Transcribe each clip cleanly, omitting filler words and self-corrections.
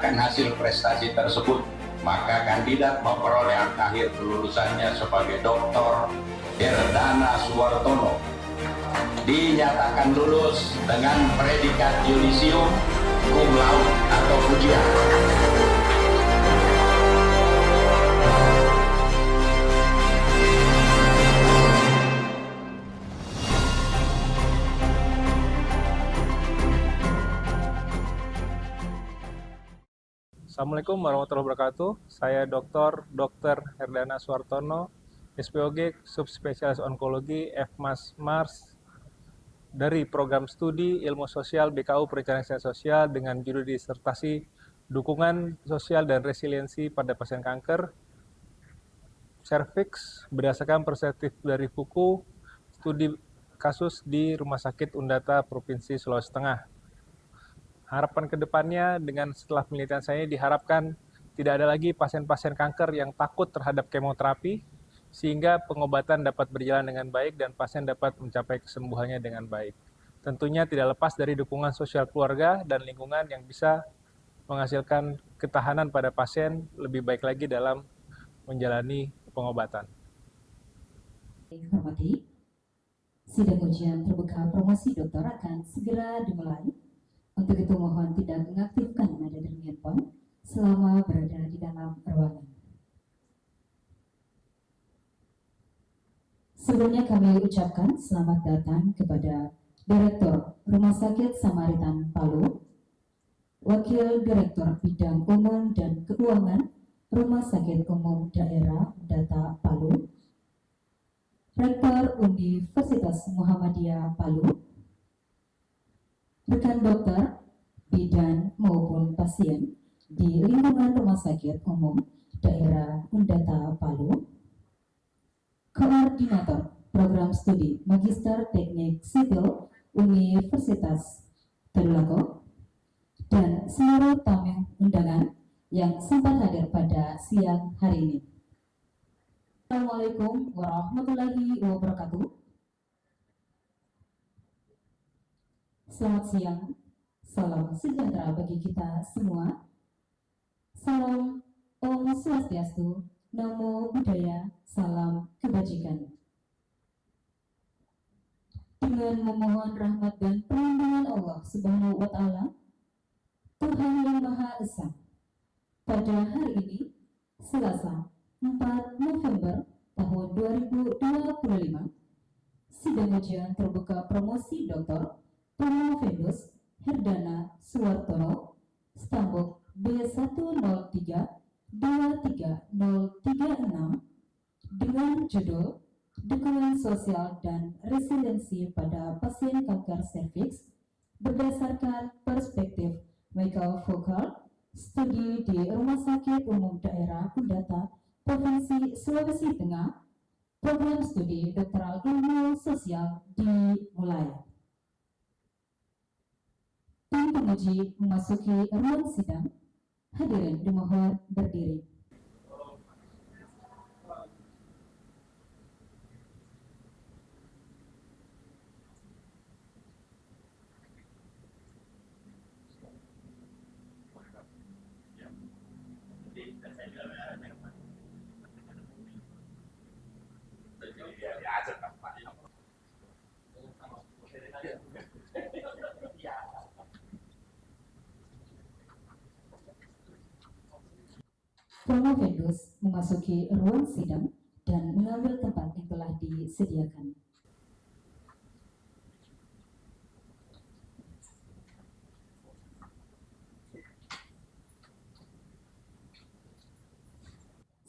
berdasarkan hasil prestasi tersebut, maka kandidat memperoleh angka akhir kelulusannya sebagai Dr. Herdana Suwartono dinyatakan lulus dengan predikat yudisium, cum laude atau pujian. Assalamualaikum warahmatullahi wabarakatuh. Saya Dr. Herdana Suwartono, SPOG Subspesialis Onkologi FMAS Mars dari Program Studi Ilmu Sosial BKU Perencanaan Kesehatan Sosial dengan judul disertasi Dukungan Sosial dan Resiliensi pada Pasien Kanker Serviks berdasarkan perspektif dari buku studi kasus di Rumah Sakit Undata Provinsi Sulawesi Tengah. Harapan kedepannya dengan setelah penelitian saya diharapkan tidak ada lagi pasien-pasien kanker yang takut terhadap kemoterapi sehingga pengobatan dapat berjalan dengan baik dan pasien dapat mencapai kesembuhannya dengan baik. Tentunya tidak lepas dari dukungan sosial keluarga dan lingkungan yang bisa menghasilkan ketahanan pada pasien lebih baik lagi dalam menjalani pengobatan. Hormati, sidang ujian terbuka promosi doktor akan segera dimulai. Untuk itu mohon tidak mengaktifkan nada dari handphone selama berada di dalam ruangan. Sebelumnya kami ucapkan selamat datang kepada Direktur Rumah Sakit Samaritan Palu, Wakil Direktur Bidang Umum dan Keuangan Rumah Sakit Umum Daerah Data Palu, Rektor Universitas Muhammadiyah Palu, rekan dokter, bidan maupun pasien di lingkungan Rumah Sakit Umum Daerah Undata Palu, Koordinator Program Studi Magister Teknik Sipil Universitas Tadulako, dan seluruh tamu undangan yang sempat hadir pada siang hari ini. Assalamualaikum warahmatullahi wabarakatuh. Selamat siang, salam sejahtera bagi kita semua. Salam Om Swastiastu, Namo Buddhaya, salam kebajikan. Dengan memohon rahmat dan perlindungan Allah Subhanahu wa Ta'ala, Tuhan yang Maha Esa, pada hari ini, Selasa 4 November tahun 2025, sidang ujian terbuka promosi Dr. Promovendus Herdana Suwartono, stambuk B103-23036 dengan judul Dukungan Sosial dan Resiliensi pada Pasien Kanker Serviks berdasarkan perspektif Michael Foucault, studi di Rumah Sakit Umum Daerah Undata Provinsi Sulawesi Tengah, program studi doktoral ilmu sosial dimulai. Tim penguji memasuki ruang sidang. Hadirin dimohon berdiri. Promovendus memasuki ruang sidang dan mengambil tempat yang telah disediakan.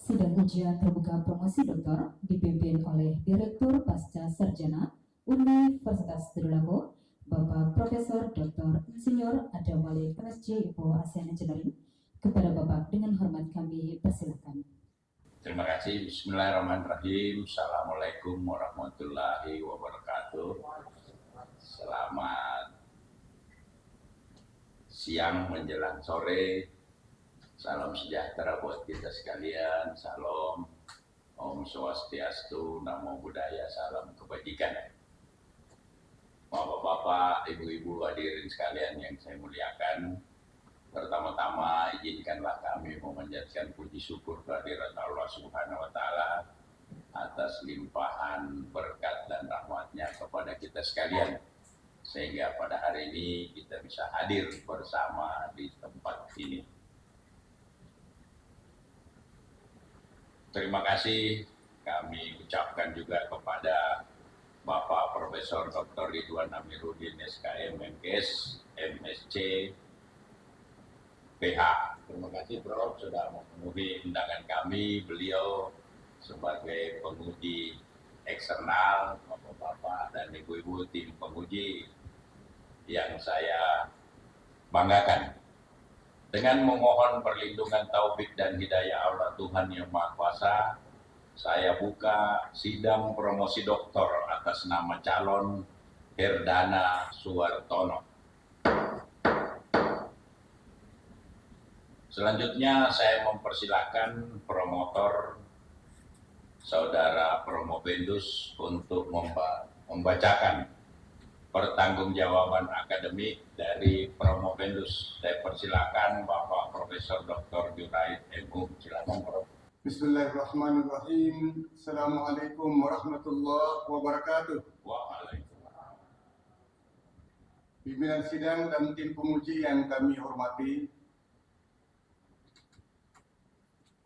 Sidang ujian terbuka promosi doktor dipimpin oleh Direktur Pasca Sarjana Universitas Tadulako, Bapak Profesor Dr. Insinyur Adam Malik, MSc IPO ASEAN Engineering. Kepada Bapak dengan hormat kami persilakan. Terima kasih. Bismillahirrahmanirrahim. Assalamualaikum warahmatullahi wabarakatuh. Selamat siang menjelang sore. Salam sejahtera buat kita sekalian. Salam Om Swastiastu, Namo Buddhaya, salam kebajikan. Bapak-bapak, ibu-ibu hadirin sekalian yang saya muliakan, Pertama-tama izinkanlah kami memanjatkan puji syukur kehadirat Allah Subhanahu wa taala atas limpahan berkat dan rahmatnya kepada kita sekalian, sehingga pada hari ini kita bisa hadir bersama di tempat ini. Terima kasih kami ucapkan juga kepada Bapak Profesor Dr. Ridwan Amiruddin SKM MKS MSc PH. Terima kasih Prof sudah memenuhi undangan kami. Beliau sebagai penguji eksternal, Bapak-bapak dan Ibu-ibu tim penguji yang saya banggakan. Dengan memohon perlindungan taufik dan hidayah Allah Tuhan Yang Maha Kuasa, saya buka sidang promosi doktor atas nama calon Herdana Suwartono. Selanjutnya saya mempersilahkan promotor Saudara Promobendus untuk membacakan pertanggungjawaban akademik dari Promobendus. Saya persilakan Bapak Profesor Dr. Juraid MU. Silakan Prof. Bismillahirrahmanirrahim. Assalamualaikum warahmatullahi wabarakatuh. Waalaikumsalam. Pimpinan sidang dan tim penguji yang kami hormati,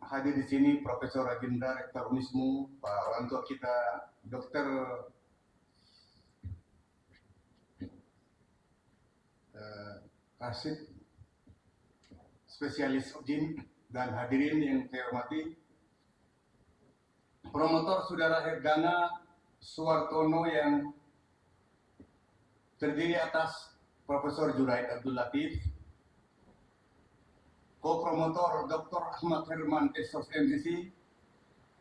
hadir di sini Profesor Agenda Rektor Unismu, Pak orang tua kita Dr. Rashid, spesialis UJIN, dan hadirin yang saya hormati, promotor Saudara Herdana Suwartono yang terdiri atas Profesor Juraid Abdul Latif, co-promotor Dr. Ahmad Herman SOS MCC,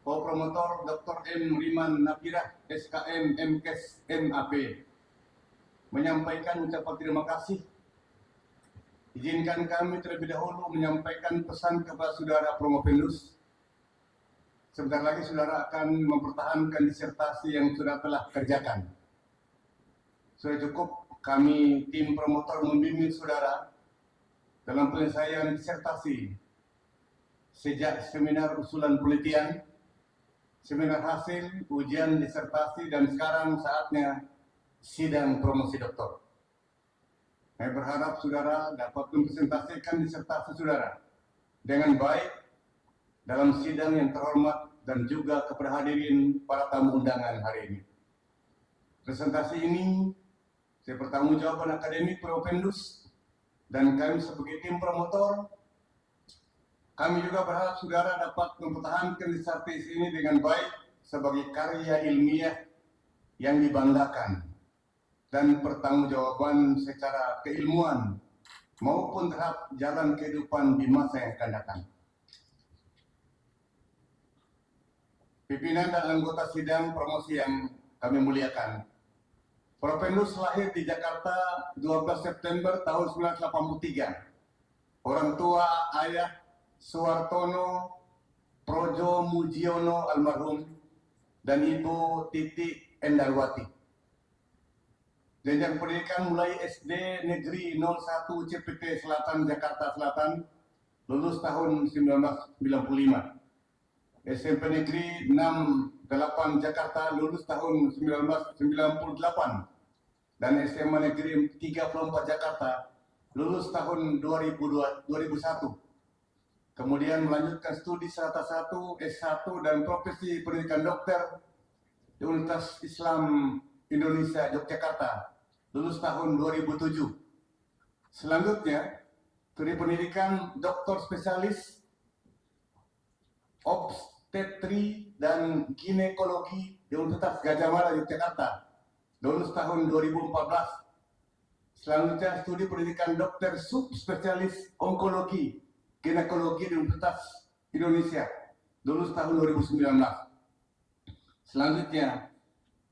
co-promotor Dr. M. Riman Nafirah SKM MKes MAP, menyampaikan ucapan terima kasih. Izinkan kami terlebih dahulu menyampaikan pesan kepada Saudara Promobendus. Sebentar lagi Saudara akan mempertahankan disertasi yang sudah telah kerjakan. Sudah cukup kami tim promotor membimbing Saudara dalam penyelesaian disertasi sejak seminar usulan penelitian, seminar hasil, ujian disertasi, dan sekarang saatnya sidang promosi doktor. Saya berharap Saudara dapat mempresentasikan disertasi Saudara dengan baik dalam sidang yang terhormat dan juga kepada hadirin para tamu undangan hari ini. Presentasi ini saya pertanggungjawaban akademik Promobendus dan kami sebagai tim promotor. Kami juga berharap Saudara dapat mempertahankan disertasi ini dengan baik sebagai karya ilmiah yang dibanggakan dan pertanggungjawaban secara keilmuan maupun terhadap jalan kehidupan di masa yang akan datang. Pimpinan dan anggota sidang promosi yang kami muliakan, Promobendus lahir di Jakarta 12 September tahun 1983. Orang tua ayah Suwartono Projo Mujiono almarhum dan ibu Titi Endarwati. Jenjang pendidikan mulai SD Negeri 01 CPT Selatan Jakarta Selatan, lulus tahun 1995. SMP Negeri 68 Jakarta, lulus tahun 1998. Dan SMA Negeri 34 Jakarta, lulus tahun 2001. Kemudian melanjutkan studi serata 1, S1 dan profesi pendidikan dokter di Universitas Islam Indonesia Yogyakarta, lulus tahun 2007. Selanjutnya, studi pendidikan doktor spesialis obstetri dan ginekologi di Universitas Gadjah Mada Yogyakarta, lulus tahun 2014. Selanjutnya, studi pendidikan dokter subspesialis onkologi ginekologi di Universitas Indonesia, lulus tahun 2019. Selanjutnya,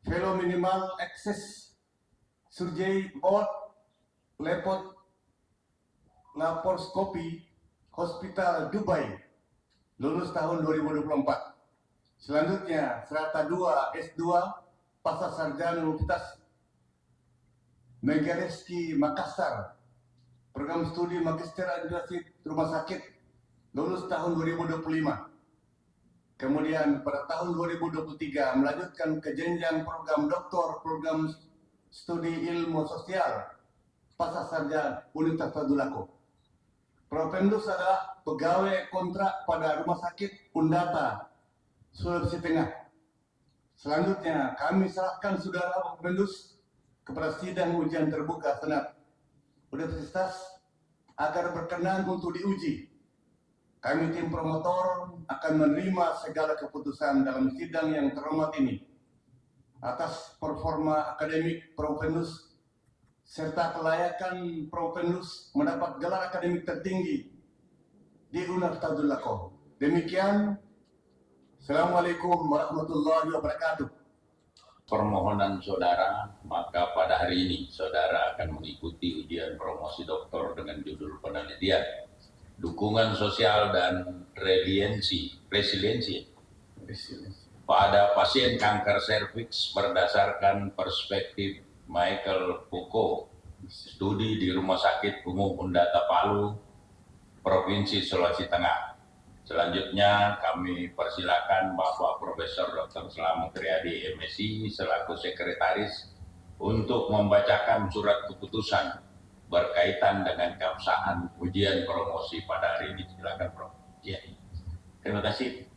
Fellow Minimal Access Surgery Board Laparoscopy Hospital Dubai, lulus tahun 2024. Selanjutnya, serata 2 S2 Pasca Sarjana Universitas Megareski Makassar, program studi Magister Administrasi Rumah Sakit lulus tahun 2025. Kemudian pada tahun 2023 melanjutkan ke jenjang program doktor, program studi ilmu sosial pasca sarjana Universitas Tadulako. Profendus adalah pegawai kontrak pada Rumah Sakit Undata, Sulawesi Tengah. Selanjutnya kami serahkan saudara Profendus kepada sidang ujian terbuka Senat Universitas agar berkenan untuk diuji. Kami tim promotor akan menerima segala keputusan dalam sidang yang terhormat ini atas performa akademik Profendus serta kelayakan Profendus mendapat gelar akademik tertinggi di Universitas Tadulako. Demikian, Assalamualaikum warahmatullahi wabarakatuh. Permohonan saudara, maka pada hari ini saudara akan mengikuti ujian promosi doktor dengan judul penelitian dukungan sosial dan resiliensi pada pasien kanker serviks berdasarkan perspektif Michael Foucault, studi di Rumah Sakit Umum Undata Palu, Provinsi Sulawesi Tengah. Selanjutnya kami persilakan Bapak Profesor Dr. Selamat Riyadi MSI selaku sekretaris untuk membacakan surat keputusan berkaitan dengan keabsahan ujian promosi pada hari ini. Silakan, Prof. Ya. Terima kasih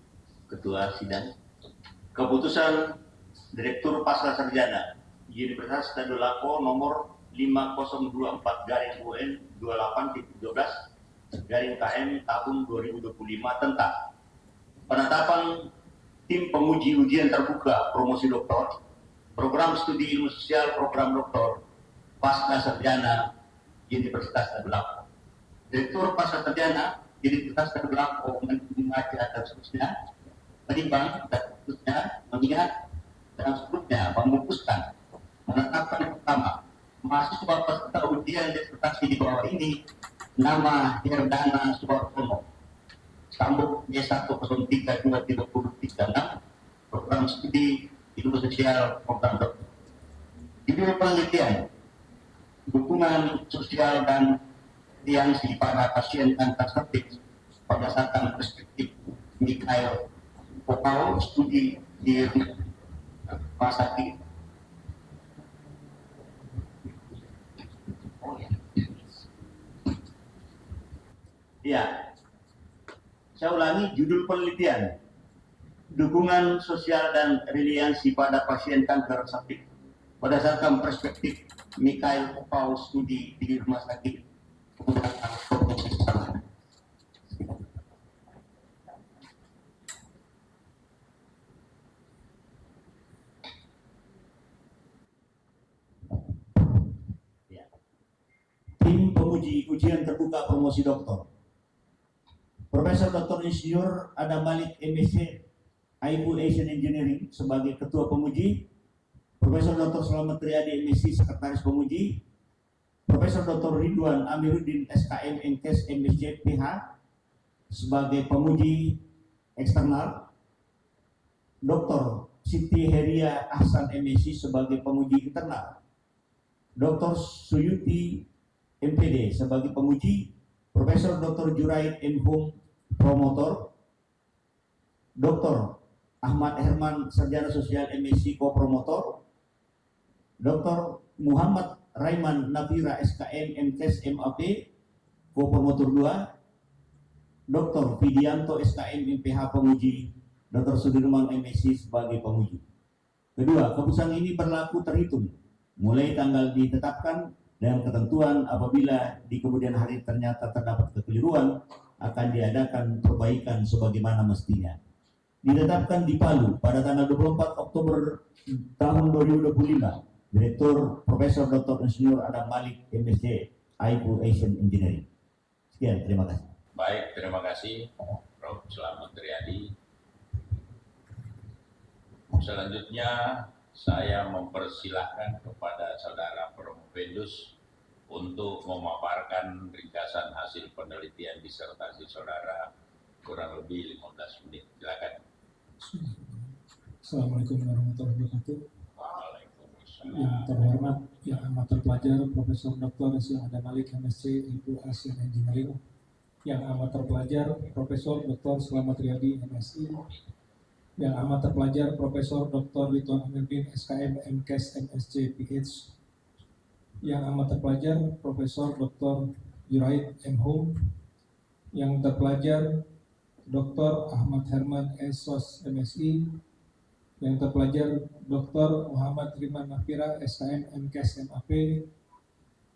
Ketua Sidang. Keputusan Direktur Pasca Sarjana Universitas Tadulako nomor 5024/UN 28.12/KM tahun 2025 tentang penetapan tim penguji ujian terbuka promosi doktor, program studi ilmu sosial, program doktor pasca sarjana Universitas Tadulako. Direktur Pasca Sarjana Universitas Tadulako membaca dan seterusnya, menimbang dan seterusnya, melihat dan seterusnya, memutuskan menetapkan pertama mahasiswa peserta ujian disertasi di bawah ini nama Herdana Suwartono, sambung D103-2036, program studi ilmu sosial, program doktor. Judul penelitian dukungan sosial dan resiliensi pada pasien kanker serviks berdasarkan perspektif Michael Foucault, studi di Rumah Sakit. Ya, saya ulangi judul penelitian dukungan sosial dan resiliensi pada pasien kanker serviks berdasarkan perspektif Michael Foucault, studi di Rumah Sakit. Ya. Tim penguji ujian terbuka promosi doktor. Profesor Dr. Insinyur Adam Malik MSc IPU Asian Engineering sebagai Ketua Penguji, Profesor Dr. Selamat Riyadi MSc Sekretaris Penguji, Profesor Dr. Ridwan Amiruddin SKM MKes MSc PH sebagai penguji eksternal, Dr. Siti Heria Ahsan MSc sebagai penguji internal, Dr. Suyuti MPD sebagai penguji, Profesor Dr. Juraid M. Hum promotor, Dr. Ahmad Herman Sarjana Sosial MSc co-promotor, Dr. Muhammad Raiman Nafira SKM MKes MAP co-promotor 2, Dr. Vidianto SKM MPH penguji, Dr. Sudirman MSc sebagai penguji. Kedua, keputusan ini berlaku terhitung mulai tanggal ditetapkan dan ketentuan apabila di kemudian hari ternyata terdapat kekeliruan akan diadakan perbaikan sebagaimana mestinya. Ditetapkan di Palu pada tanggal 24 Oktober tahun 2025, Direktur Profesor Dr. Insinyur Adam Malik MSc IPU Asian Engineering. Sekian, terima kasih. Baik, terima kasih Prof. Selamat Riyadi. Selanjutnya saya mempersilahkan kepada saudara Profendus untuk memaparkan ringkasan hasil penelitian disertasi saudara kurang lebih 15 menit. Silakan. Assalamualaikum warahmatullahi wabarakatuh. Waalaikumsalam. Yang terhormat yang amat terpelajar Profesor Dr. Ada Malik MSc Ilmu Asian Engineering, yang amat terpelajar Profesor Dr. Selamat Riyadi MSI, yang amat terpelajar Profesor Dr. Ridwan Amiruddin SKM MKes MSc PH, yang amat terpelajar Profesor Dr. Juraid M. Hum, yang terpelajar Dr. Ahmad Herman SOS MSI, yang terpelajar Dr. Muhammad Riman Nafira SKM MKes MAP,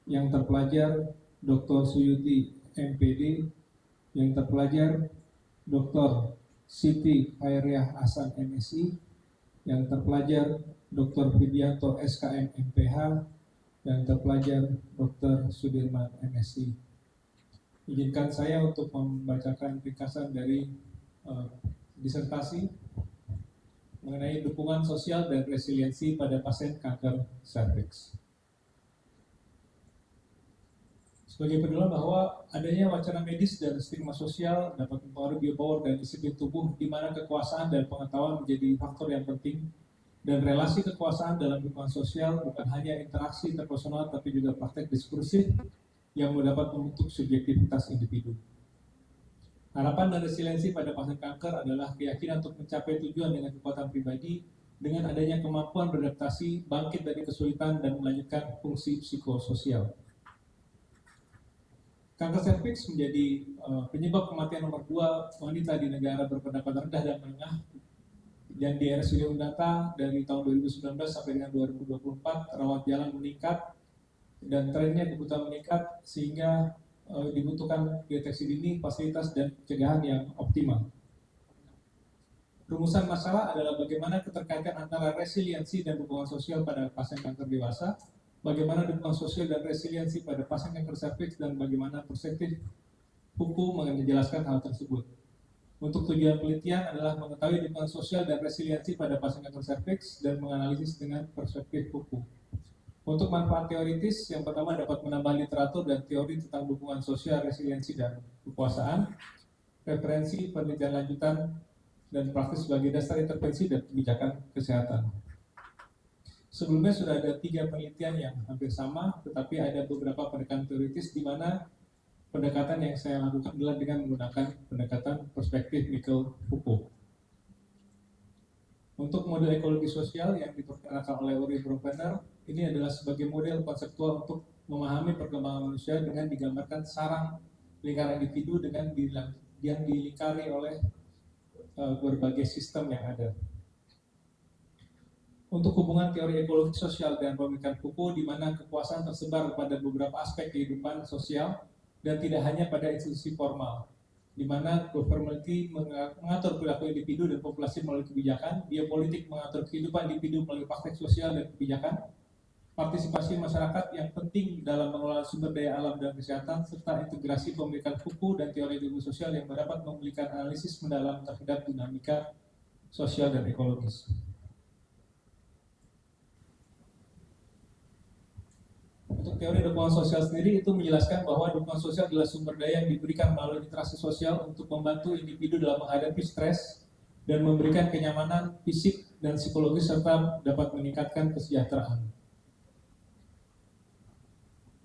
yang terpelajar Dr. Suyuti MPD, yang terpelajar Dr. Siti Khairiah Hasan MSI, yang terpelajar Dr. Widianto SKM MPH, yang terpelajar Dr. Sudirman MSI. Izinkan saya untuk membacakan ringkasan dari disertasi mengenai dukungan sosial dan resiliensi pada pasien kanker serviks. Sebagai penilaian bahwa adanya wacana medis dan stigma sosial dapat mempengaruhi biopower dan disiplin tubuh, di mana kekuasaan dan pengetahuan menjadi faktor yang penting, dan relasi kekuasaan dalam dukungan sosial bukan hanya interaksi interpersonal tapi juga praktek diskursif yang dapat membentuk subjektivitas individu. Harapan dan resiliensi pada pasien kanker adalah keyakinan untuk mencapai tujuan dengan kekuatan pribadi, dengan adanya kemampuan beradaptasi, bangkit dari kesulitan, dan melanjutkan fungsi psikososial. Kanker serviks menjadi penyebab kematian nomor 2 wanita di negara berpendapatan rendah dan menengah, dan di RSUD Undata dari tahun 2019 sampai dengan 2024 rawat jalan meningkat dan trennya kebutuhan meningkat, sehingga dibutuhkan deteksi dini, fasilitas, dan pencegahan yang optimal. Rumusan masalah adalah bagaimana keterkaitan antara resiliensi dan dukungan sosial pada pasien kanker dewasa, bagaimana dukungan sosial dan resiliensi pada pasien kanker serviks, dan bagaimana perspektif hukum menjelaskan hal tersebut. Untuk tujuan penelitian adalah mengetahui dukungan sosial dan resiliensi pada pasien kanker serviks dan menganalisis dengan perspektif hukum. Untuk manfaat teoritis, yang pertama dapat menambah literatur dan teori tentang dukungan sosial, resiliensi, dan kekuasaan, referensi, penelitian lanjutan, dan praktis sebagai dasar intervensi dan kebijakan kesehatan. Sebelumnya sudah ada 3 penelitian yang hampir sama, tetapi ada beberapa pendekatan teoritis di mana pendekatan yang saya lakukan adalah dengan menggunakan pendekatan perspektif Mikkel Foucault. Untuk model ekologi sosial yang diperkenalkan oleh Uri Bronfender, ini adalah sebagai model konseptual untuk memahami perkembangan manusia dengan digambarkan sarang lingkaran individu dengan yang dilingkari oleh berbagai sistem yang ada. Untuk hubungan teori ekologi sosial dan pemikiran Foucault, di mana kekuasaan tersebar pada beberapa aspek kehidupan sosial dan tidak hanya pada institusi formal, di mana governmentality mengatur perilaku individu dan populasi melalui kebijakan, biopolitik mengatur kehidupan individu melalui praktek sosial dan kebijakan, partisipasi masyarakat yang penting dalam mengelola sumber daya alam dan kesehatan, serta integrasi pemikiran Foucault dan teori ilmu sosial yang dapat memberikan analisis mendalam terhadap dinamika sosial dan ekologis. Untuk teori dukungan sosial sendiri itu menjelaskan bahwa dukungan sosial adalah sumber daya yang diberikan melalui interaksi sosial untuk membantu individu dalam menghadapi stres dan memberikan kenyamanan fisik dan psikologis serta dapat meningkatkan kesejahteraan.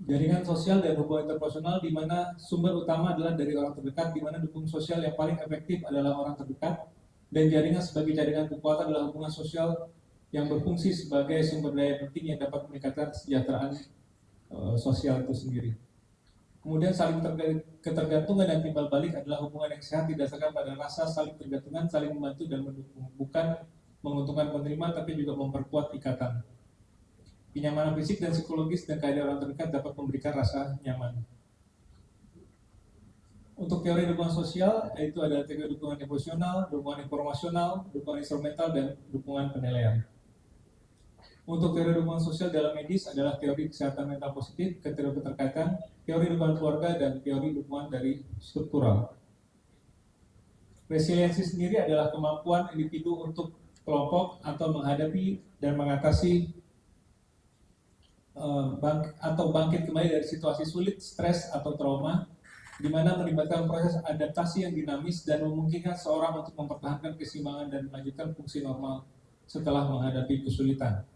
Jaringan sosial dan hubungan interpersonal, di mana sumber utama adalah dari orang terdekat, di mana dukungan sosial yang paling efektif adalah orang terdekat, dan jaringan sebagai jaringan kekuatan adalah hubungan sosial yang berfungsi sebagai sumber daya penting yang dapat meningkatkan kesejahteraan sosial itu sendiri. Kemudian saling ketergantungan dan timbal balik adalah hubungan yang sehat didasarkan pada rasa saling tergantungan, saling membantu dan mendukung, bukan menguntungkan penerima tapi juga memperkuat ikatan. Kenyamanan fisik dan psikologis dan kehadiran orang terdekat dapat memberikan rasa nyaman. Untuk teori dukungan sosial, yaitu ada teori dukungan emosional, dukungan informasional, dukungan instrumental, dan dukungan penilaian. Untuk teori dukungan sosial dalam medis adalah teori kesehatan mental positif, teori keterkaitan, teori dukungan keluarga, dan teori dukungan dari struktural. Resiliensi sendiri adalah kemampuan individu untuk kelompok atau menghadapi dan mengatasi bangkit kembali dari situasi sulit, stres, atau trauma, di mana melibatkan proses adaptasi yang dinamis dan memungkinkan seorang untuk mempertahankan keseimbangan dan melanjutkan fungsi normal setelah menghadapi kesulitan.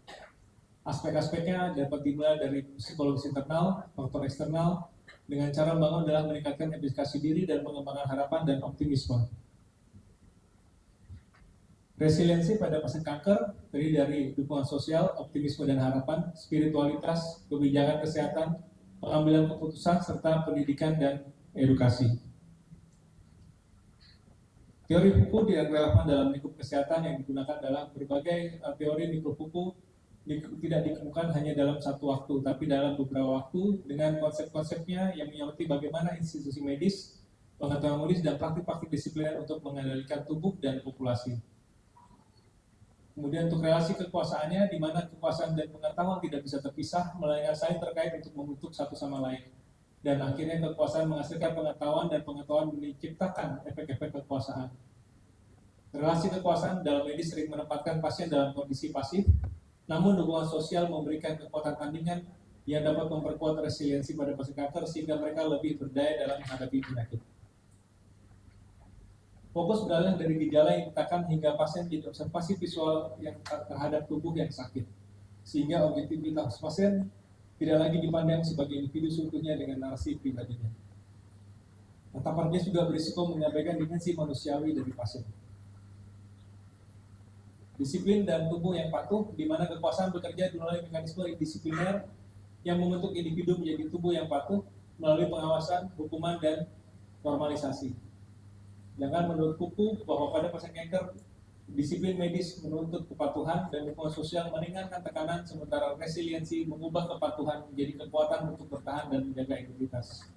Aspek-aspeknya dapat dimulai dari psikologis internal, faktor eksternal, dengan cara membangun adalah meningkatkan efikasi diri dan mengembangkan harapan dan optimisme. Resiliensi pada pasien kanker terdiri dari dukungan sosial, optimisme dan harapan, spiritualitas, kebijakan kesehatan, pengambilan keputusan, serta pendidikan dan edukasi. Teori Foucault tidak relevan dalam lingkup kesehatan yang digunakan dalam berbagai teori lingkup Foucault tidak ditemukan hanya dalam satu waktu, tapi dalam beberapa waktu dengan konsep-konsepnya yang menyoroti bagaimana institusi medis, pengetahuan medis, dan praktik-praktik disipliner untuk mengendalikan tubuh dan populasi. Kemudian untuk relasi kekuasaannya, di mana kekuasaan dan pengetahuan tidak bisa terpisah, melainkan saling terkait untuk membentuk satu sama lain. Dan akhirnya kekuasaan menghasilkan pengetahuan dan pengetahuan menciptakan efek-efek kekuasaan. Relasi kekuasaan dalam medis sering menempatkan pasien dalam kondisi pasif, namun dukungan sosial memberikan kekuatan tandingan yang dapat memperkuat resiliensi pada pasien kanker sehingga mereka lebih berdaya dalam menghadapi penyakit. Fokus beralih dari gejala yang ditekan hingga pasien jadi observasi visual yang terhadap tubuh yang sakit, sehingga objektivitas pasien tidak lagi dipandang sebagai individu seutuhnya dengan narasi pribadinya. Tetapan dia juga berisiko menyampaikan dimensi manusiawi dari pasien. Disiplin dan tubuh yang patuh, di mana kekuasaan bekerja melalui mekanisme disipliner yang membentuk individu menjadi tubuh yang patuh melalui pengawasan, hukuman, dan normalisasi. Sedangkan menurut Foucault bahwa pada pasien kanker, disiplin medis menuntut kepatuhan dan dukungan sosial meringankan tekanan, sementara resiliensi mengubah kepatuhan menjadi kekuatan untuk bertahan dan menjaga integritas.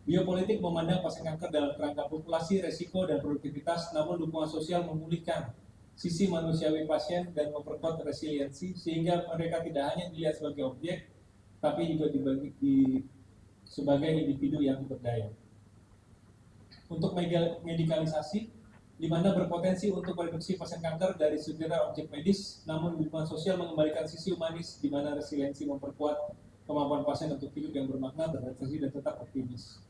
Biopolitik memandang pasien kanker dalam kerangka populasi, resiko, dan produktivitas, namun dukungan sosial memulihkan sisi manusiawi pasien dan memperkuat resiliensi, sehingga mereka tidak hanya dilihat sebagai objek, tapi juga sebagai individu yang berdaya. Untuk medikalisasi, di mana berpotensi untuk mereduksi pasien kanker dari segera objek medis, namun dukungan sosial mengembalikan sisi humanis, di mana resiliensi memperkuat kemampuan pasien untuk hidup yang bermakna, beradaptasi, dan tetap optimis.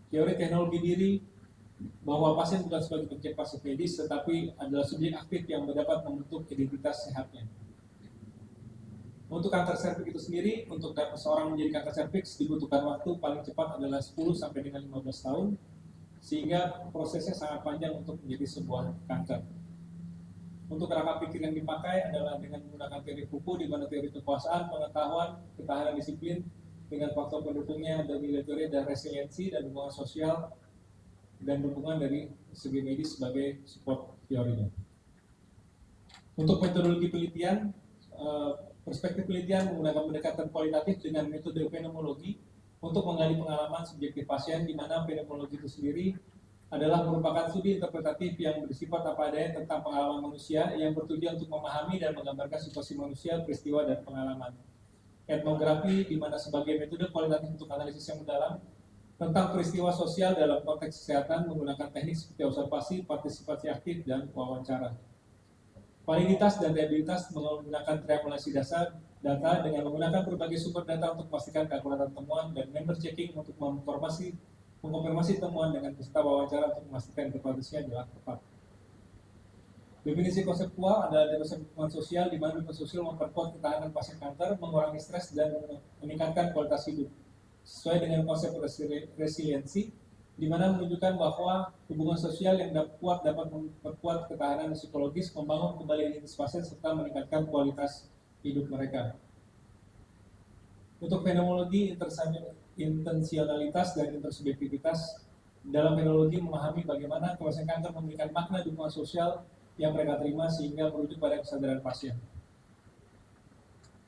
Teori teknologi diri bahwa pasien bukan sebagai objek pasif medis, tetapi adalah subjek aktif yang dapat membentuk identitas sehatnya. Untuk kanker serviks itu sendiri, untuk seorang menjadi kanker serviks dibutuhkan waktu paling cepat adalah 10 sampai dengan 15 tahun, sehingga prosesnya sangat panjang untuk menjadi sebuah kanker. Untuk kerangka pikir yang dipakai adalah dengan menggunakan teori Foucault, di mana teori kekuasaan, pengetahuan, ketahanan disiplin, dengan faktor pendukungnya dari teori dan resiliensi dan dukungan sosial dan dukungan dari segi medis sebagai support teorinya. Untuk metodologi penelitian, perspektif penelitian menggunakan pendekatan kualitatif dengan metode fenomenologi untuk menggali pengalaman subjektif pasien, di mana fenomenologi itu sendiri adalah merupakan studi interpretatif yang bersifat apa adanya tentang pengalaman manusia yang bertujuan untuk memahami dan menggambarkan situasi manusia, peristiwa, dan pengalaman. Etnografi, di mana sebagai metode kualitatif untuk analisis yang mendalam tentang peristiwa sosial dalam konteks kesehatan menggunakan teknik seperti observasi, partisipasi aktif, dan wawancara. Validitas dan reliabilitas menggunakan triangulasi dasar data dengan menggunakan berbagai sumber data untuk memastikan keakuratan temuan, dan member checking untuk mengkonfirmasi temuan dengan peserta wawancara untuk memastikan interpretasinya adalah tepat. Definisi konseptual adalah konsep dukungan sosial, di mana dukungan sosial memperkuat ketahanan pasien kanker, mengurangi stres, dan meningkatkan kualitas hidup. Sesuai dengan konsep resiliensi, di mana menunjukkan bahwa hubungan sosial yang kuat dapat memperkuat ketahanan psikologis, membangun kembali identitas pasien, serta meningkatkan kualitas hidup mereka. Untuk fenomenologi, intensionalitas dan intersubjektivitas, dalam fenomenologi memahami bagaimana pasien kanker memberikan makna dukungan sosial yang mereka terima sehingga merujuk pada kesadaran pasien.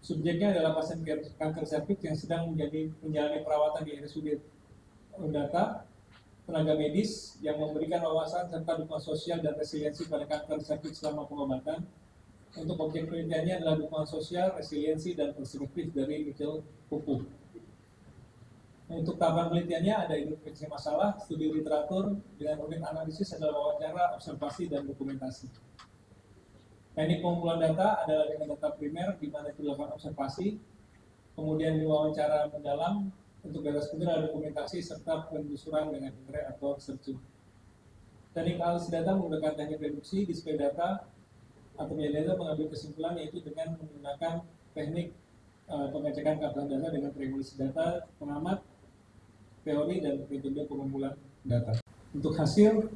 Subjeknya adalah pasien kanker serviks yang sedang menjalani perawatan di RSUD Undata, tenaga medis yang memberikan wawasan serta dukungan sosial dan resiliensi pada kanker serviks selama pengobatan. Untuk objek penelitiannya adalah dukungan sosial, resiliensi, dan perspektif dari Michael Foucault. Untuk tahapan penelitiannya ada identifikasi masalah, studi literatur, dengan unit analisis adalah wawancara, observasi, dan dokumentasi. Teknik pengumpulan data adalah dengan data primer, di mana dilakukan observasi, kemudian diwawancara mendalam, untuk data sekunder ada dokumentasi, serta penelusuran dengan internet atau searching. Teknik analisis data menggunakan teknik reduksi, display data, atau Yelena mengambil kesimpulan yaitu dengan menggunakan teknik pengecekan keabsahan data dengan triangulasi data, pengamat, teori, dan metode pengumpulan data. Untuk hasil,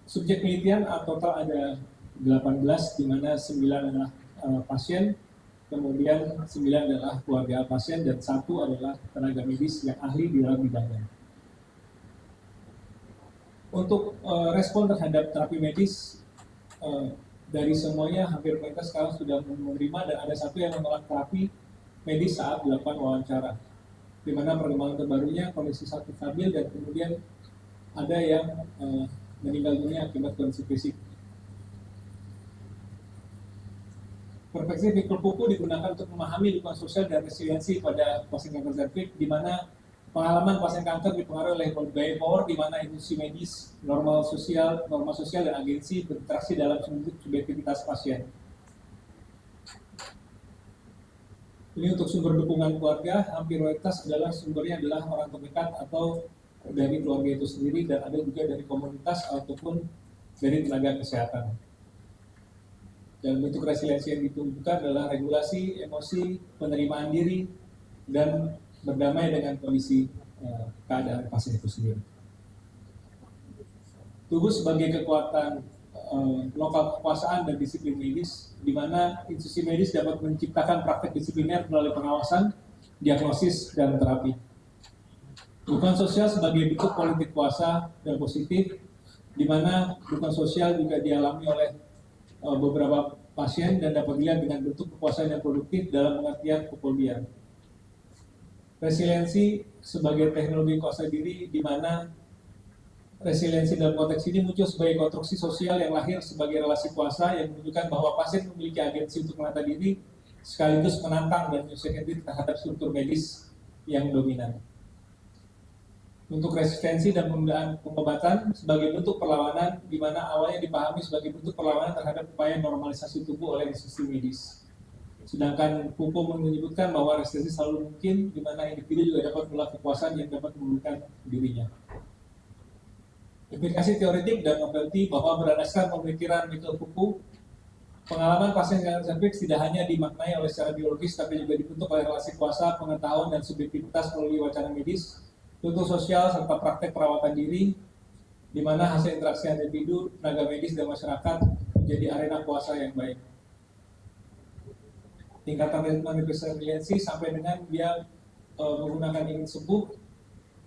subjek penelitian total ada 18, di mana 9 adalah pasien, kemudian 9 adalah keluarga pasien, dan 1 adalah tenaga medis yang ahli di dalam bidangnya. Untuk respon terhadap terapi medis, dari semuanya hampir mereka sekarang sudah menerima, dan ada 1 yang menolak terapi medis saat dilakukan wawancara, di mana perkembangan terbarunya kondisi sakit stabil dan kemudian ada yang meninggal dunia akibat kondisi fisik. Perspektif Mikul Puku digunakan untuk memahami lingkungan sosial dan resiliensi pada pasien kanker cervix, di mana pengalaman pasien kanker dipengaruhi oleh buying power, di mana institusi medis, norma sosial, dan agensi berinteraksi dalam subjektivitas pasien. Ini untuk sumber dukungan keluarga, hampir mayoritas sumbernya adalah orang terdekat atau dari keluarga itu sendiri, dan ada juga dari komunitas ataupun dari tenaga kesehatan. Dan bentuk resiliensi yang ditunjukkan adalah regulasi emosi, penerimaan diri, dan berdamai dengan kondisi keadaan pasien itu sendiri. Tubuh sebagai kekuatan lokal kekuasaan dan disiplin medis, di mana institusi medis dapat menciptakan praktek disipliner melalui pengawasan, diagnosis, dan terapi. Dukungan sosial sebagai bentuk politik kuasa dan positif, di mana dukungan sosial juga dialami oleh beberapa pasien dan dapat dilihat dengan bentuk kekuasaan yang produktif dalam pengertian kepolisian. Resiliensi sebagai teknologi kuasa diri, di mana resiliensi dalam konteks ini muncul sebagai konstruksi sosial yang lahir sebagai relasi kuasa yang menunjukkan bahwa pasien memiliki agensi untuk menata diri sekaligus menantang dan menyesuaikan diri terhadap struktur medis yang dominan. Untuk resistensi dan penundaan pengobatan sebagai bentuk perlawanan, di mana awalnya dipahami sebagai bentuk perlawanan terhadap upaya normalisasi tubuh oleh institusi medis. Sedangkan hukum menyebutkan bahwa resistensi selalu mungkin, di mana individu juga dapat menolak kekuasaan yang dapat memulihkan dirinya. Implikasi teoretik dan novelty bahwa berdasarkan pemikiran Mikul Puku, pengalaman pasien kanker cervix tidak hanya dimaknai oleh secara biologis, tapi juga dibentuk oleh relasi kuasa, pengetahuan, dan subjektivitas melalui wacana medis, struktur sosial, serta praktek perawatan diri, di mana hasil interaksi individu, tenaga medis, dan masyarakat menjadi arena kuasa yang baik. Tingkatan resiliensi sampai dengan dia menggunakan ingin sembuh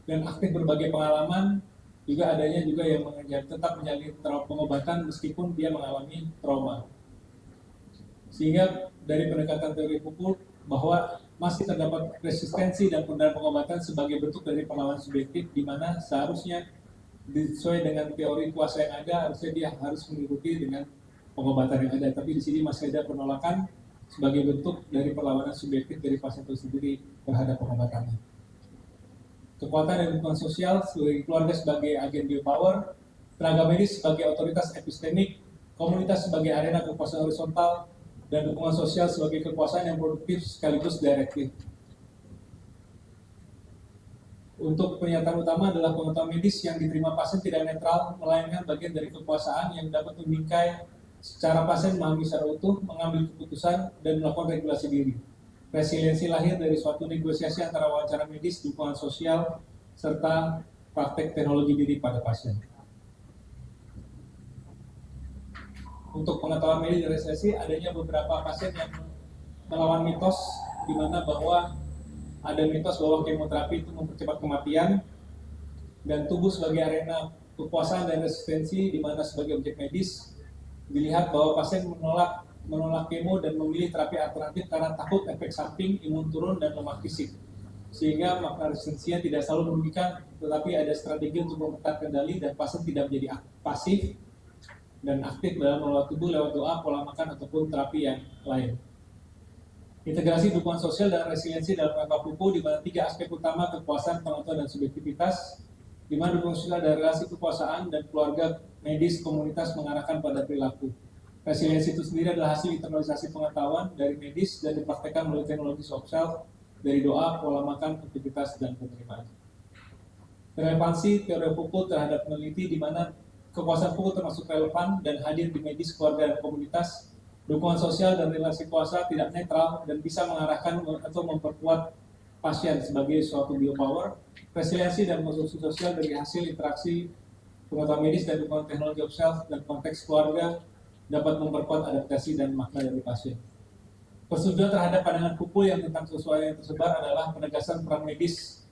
dan aktif berbagai pengalaman, juga adanya juga yang tetap menjalani pengobatan meskipun dia mengalami trauma. Sehingga dari pendekatan teori Puku bahwa masih terdapat resistensi dan penundaan pengobatan sebagai bentuk dari perlawanan subjektif, di mana seharusnya sesuai dengan teori kuasa yang ada, harusnya dia harus mengikuti dengan pengobatan yang ada. Tapi di sini masih ada penolakan sebagai bentuk dari perlawanan subjektif dari pasien itu sendiri terhadap pengobatannya. Kekuatan dan dukungan sosial sebagai keluarga sebagai agen biopower, tenaga medis sebagai otoritas epistemik, komunitas sebagai arena kekuasaan horizontal, dan dukungan sosial sebagai kekuasaan yang produktif sekaligus direktif. Untuk pernyataan utama adalah pengetahuan medis yang diterima pasien tidak netral, melainkan bagian dari kekuasaan yang dapat membingkai secara pasien memahami secara utuh, mengambil keputusan, dan melakukan regulasi diri. Resiliensi lahir dari suatu negosiasi antara wawancara medis, dukungan sosial, serta praktek teknologi diri pada pasien. Untuk pengetahuan medis dan resiliensi, adanya beberapa pasien yang melawan mitos, di mana bahwa ada mitos bahwa kemoterapi itu mempercepat kematian, dan tubuh sebagai arena kekuasaan dan resistensi, di mana sebagai objek medis, dilihat bahwa pasien menolak kemo dan memilih terapi alternatif karena takut efek samping, imun turun, dan lemah fisik. Sehingga makna resistensinya tidak selalu merugikan, tetapi ada strategi untuk mempertahankan kendali dan pasien tidak menjadi pasif dan aktif dalam mengelola tubuh lewat doa, pola makan, ataupun terapi yang lain. Integrasi dukungan sosial dan resiliensi dalam rangka Puku, di mana 3 aspek utama kekuasaan, pengetahuan, dan subjektivitas, di mana dukungan sosial dan relasi kekuasaan dan keluarga medis komunitas mengarahkan pada perilaku. Resiliensi itu sendiri adalah hasil internalisasi pengetahuan dari medis dan dipraktekkan melalui teknologi sosial dari doa, pola makan, aktivitas, dan penerimaan. Relevansi teori Puku terhadap peneliti, di mana kekuasaan Puku termasuk relevan dan hadir di medis, keluarga, dan komunitas Dukungan sosial dan relasi kuasa tidak netral dan bisa mengarahkan atau memperkuat pasien sebagai suatu biopower. Resiliensi dan konstruksi sosial dari hasil interaksi pengetahuan medis dan dukungan teknologi of self dan konteks keluarga dapat memperkuat adaptasi dan makna dari pasien. Persetujuan terhadap pandangan Kuku yang tentang kesesuaian yang tersebar adalah penegasan peran medis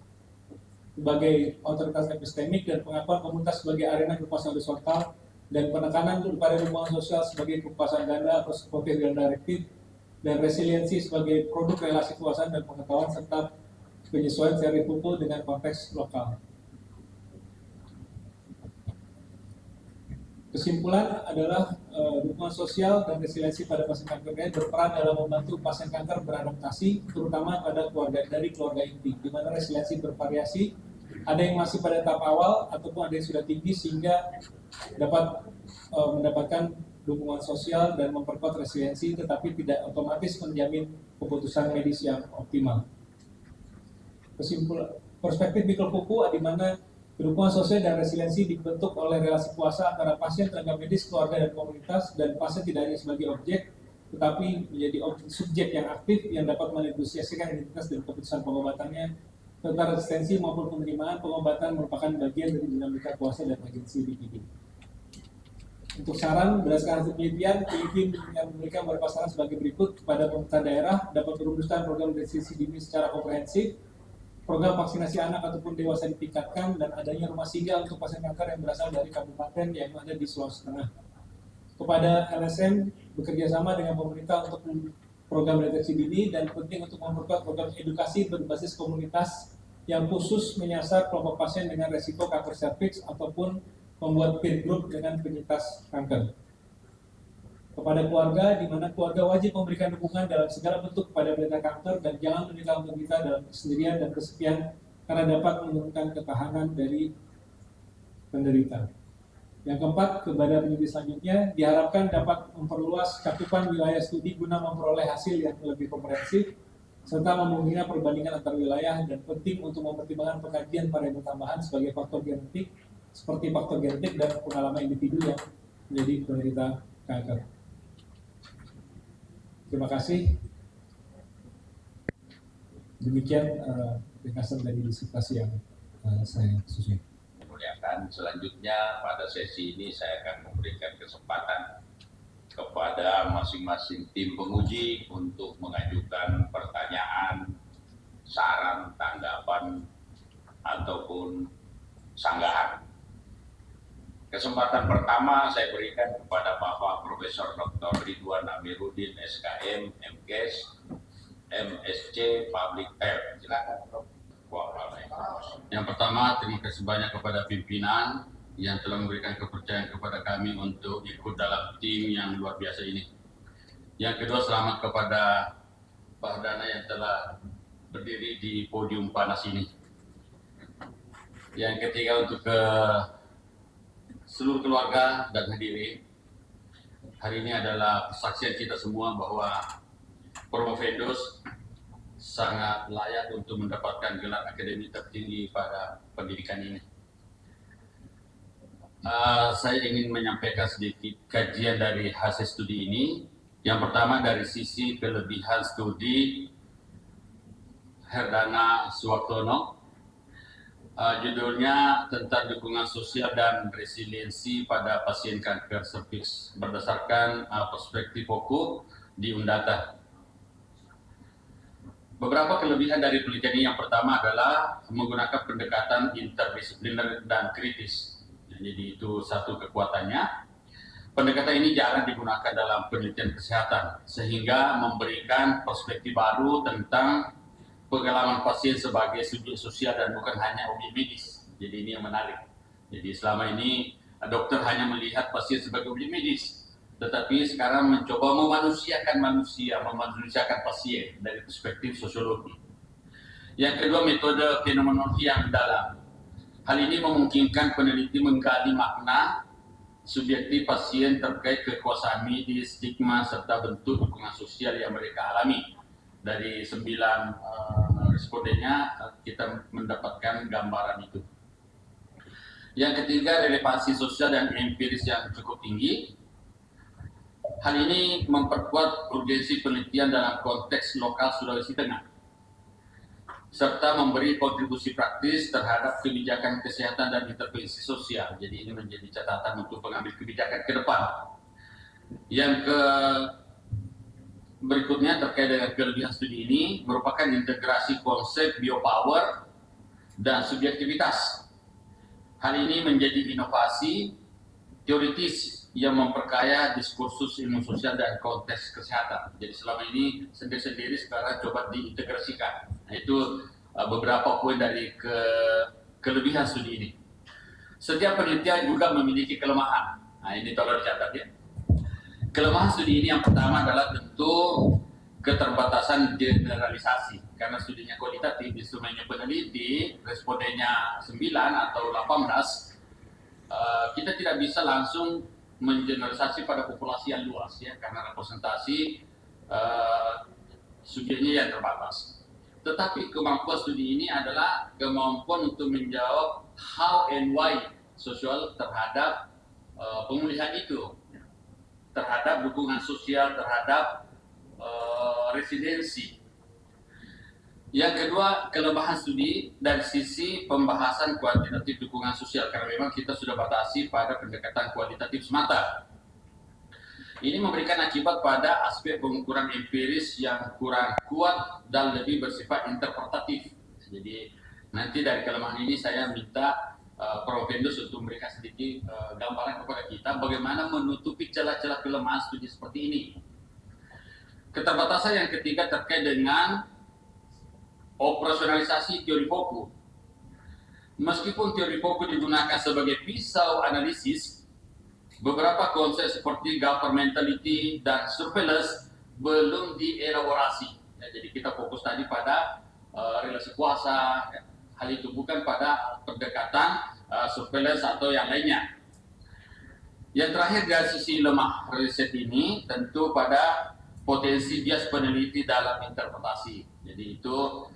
sebagai otoritas epistemik dan pengakuan komunitas sebagai arena kekuasaan horizontal dan penekanan pada dukungan sosial sebagai kekuasaan ganda atau supportive dan directive dan resiliensi sebagai produk relasi kekuasaan dan pengetahuan serta penyesuaian teori Kuku dengan konteks lokal. Kesimpulan adalah dukungan sosial dan resiliensi pada pasien kanker berperan dalam membantu pasien kanker beradaptasi, terutama pada keluarga inti, di mana resiliensi bervariasi, ada yang masih pada tahap awal ataupun ada yang sudah tinggi sehingga dapat mendapatkan dukungan sosial dan memperkuat resiliensi, tetapi tidak otomatis menjamin keputusan medis yang optimal. Kesimpulan perspektif Mikkel Kuku di mana dukungan sosial dan resiliensi dibentuk oleh relasi kuasa antara pasien, tenaga medis, keluarga, dan komunitas, dan pasien tidak hanya sebagai objek, tetapi menjadi subjek yang aktif yang dapat menegosiasikan identitas dan keputusan pengobatannya, serta resistensi maupun penerimaan pengobatan merupakan bagian dari dinamika kuasa dan agensi individu. Untuk saran, berdasarkan hasil penelitian yang memberikan beberapa saran sebagai berikut kepada pemerintah daerah dapat merumuskan program deteksi dini secara komprehensif, program vaksinasi anak ataupun dewasa ditingkatkan, dan adanya rumah singgah untuk pasien kanker yang berasal dari kabupaten yang ada di Sulawesi Tengah. Kepada LSM bekerja sama dengan pemerintah untuk program deteksi dini dan penting untuk memperkuat program edukasi berbasis komunitas yang khusus menyasar kelompok pasien dengan resiko kanker serviks ataupun membuat peer group dengan penyintas kanker. Kepada keluarga, di mana keluarga wajib memberikan dukungan dalam segala bentuk kepada penderita kanker dan jangan meninggalkan penderita dalam kesendirian dan kesepian karena dapat menurunkan ketahanan dari penderita. Yang keempat, kepada peneliti selanjutnya, diharapkan dapat memperluas cakupan wilayah studi guna memperoleh hasil yang lebih komprehensif serta memungkinkan perbandingan antar wilayah dan penting untuk mempertimbangkan pengkajian variabel tambahan sebagai faktor genetik seperti faktor genetik dan pengalaman individu yang menjadi penderita kanker. Terima kasih. Demikian ringkasan dari disertasi yang saya susun. Kemudian selanjutnya pada sesi ini saya akan memberikan kesempatan kepada masing-masing tim penguji untuk mengajukan pertanyaan, saran, tanggapan, ataupun sanggahan. Kesempatan pertama saya berikan kepada Bapak Profesor Dr. Ridwan Amiruddin SKM, MKes, MSc Public Health. Silakan, Prof. Yang pertama, terima kasih banyak kepada pimpinan yang telah memberikan kepercayaan kepada kami untuk ikut dalam tim yang luar biasa ini. Yang kedua, selamat kepada Pak Dana yang telah berdiri di podium panas ini. Yang ketiga, untuk seluruh keluarga dan hadirin, hari ini adalah kesaksian kita semua bahwa Promovendus sangat layak untuk mendapatkan gelar akademik tertinggi pada pendidikan ini. Saya ingin menyampaikan sedikit kajian dari hasil studi ini. Yang pertama dari sisi kelebihan studi Herdana Suwartono. Judulnya tentang dukungan sosial dan resiliensi pada pasien kanker serviks berdasarkan perspektif Kuku di Undata. Beberapa kelebihan dari penelitian ini, yang pertama adalah menggunakan pendekatan interdisipliner dan kritis. Jadi itu satu kekuatannya. Pendekatan ini jarang digunakan dalam penelitian kesehatan sehingga memberikan perspektif baru tentang pengalaman pasien sebagai subjek sosial dan bukan hanya objek medis. Jadi ini yang menarik. Jadi selama ini dokter hanya melihat pasien sebagai objek medis, tetapi sekarang mencoba memanusiakan manusia, memanusiakan pasien dari perspektif sosiologi. Yang kedua, metode fenomenologi yang dalam. Hal ini memungkinkan peneliti menggali makna subjektif pasien terkait kekuasaan medis, stigma, serta bentuk dukungan sosial yang mereka alami. Dari 9 respondennya kita mendapatkan gambaran itu. Yang ketiga, relevansi sosial dan empiris yang cukup tinggi. Hal ini memperkuat urgensi penelitian dalam konteks lokal Sulawesi Tengah, serta memberi kontribusi praktis terhadap kebijakan kesehatan dan intervensi sosial. Jadi ini menjadi catatan untuk pengambil kebijakan ke depan. Yang berikutnya terkait dengan kelebihan studi ini merupakan integrasi konsep biopower dan subjektivitas. Hal ini menjadi inovasi teoritis yang memperkaya diskursus ilmu sosial dan konteks kesehatan. Jadi selama ini sendiri-sendiri, sekarang coba diintegrasikan. Nah, itu beberapa poin dari kelebihan studi ini. Setiap penelitian juga memiliki kelemahan. Nah, ini tolong dicatat ya. Kelemahan studi ini yang pertama adalah tentu keterbatasan generalisasi. Karena studinya kualitatif, instrumennya peneliti, respondennya 9 atau 18, kita tidak bisa langsung mengeneralisasi pada populasi yang luas ya, karena representasi subjeknya yang terbatas. Tetapi kemampuan studi ini adalah kemampuan untuk menjawab how and why sosial terhadap pemulihan itu, terhadap dukungan sosial, terhadap residensi. Yang kedua, kelemahan studi dari sisi pembahasan kuantitatif dukungan sosial, karena memang kita sudah batasi pada pendekatan kualitatif semata. Ini memberikan akibat pada aspek pengukuran empiris yang kurang kuat dan lebih bersifat interpretatif. Jadi nanti dari kelemahan ini saya minta Prof. Vendus untuk memberikan sedikit gambaran kepada kita bagaimana menutupi celah-celah kelemahan studi seperti ini. Keterbatasan yang ketiga terkait dengan operasionalisasi teori Foucault. Meskipun teori Foucault digunakan sebagai pisau analisis, beberapa konsep seperti governmentality dan surveillance belum dielaborasi. Ya, jadi kita fokus tadi pada relasi kuasa, ya. Hal itu bukan pada pendekatan surveillance atau yang lainnya. Yang terakhir dari sisi lemah riset ini tentu pada potensi bias peneliti dalam interpretasi. Jadi itu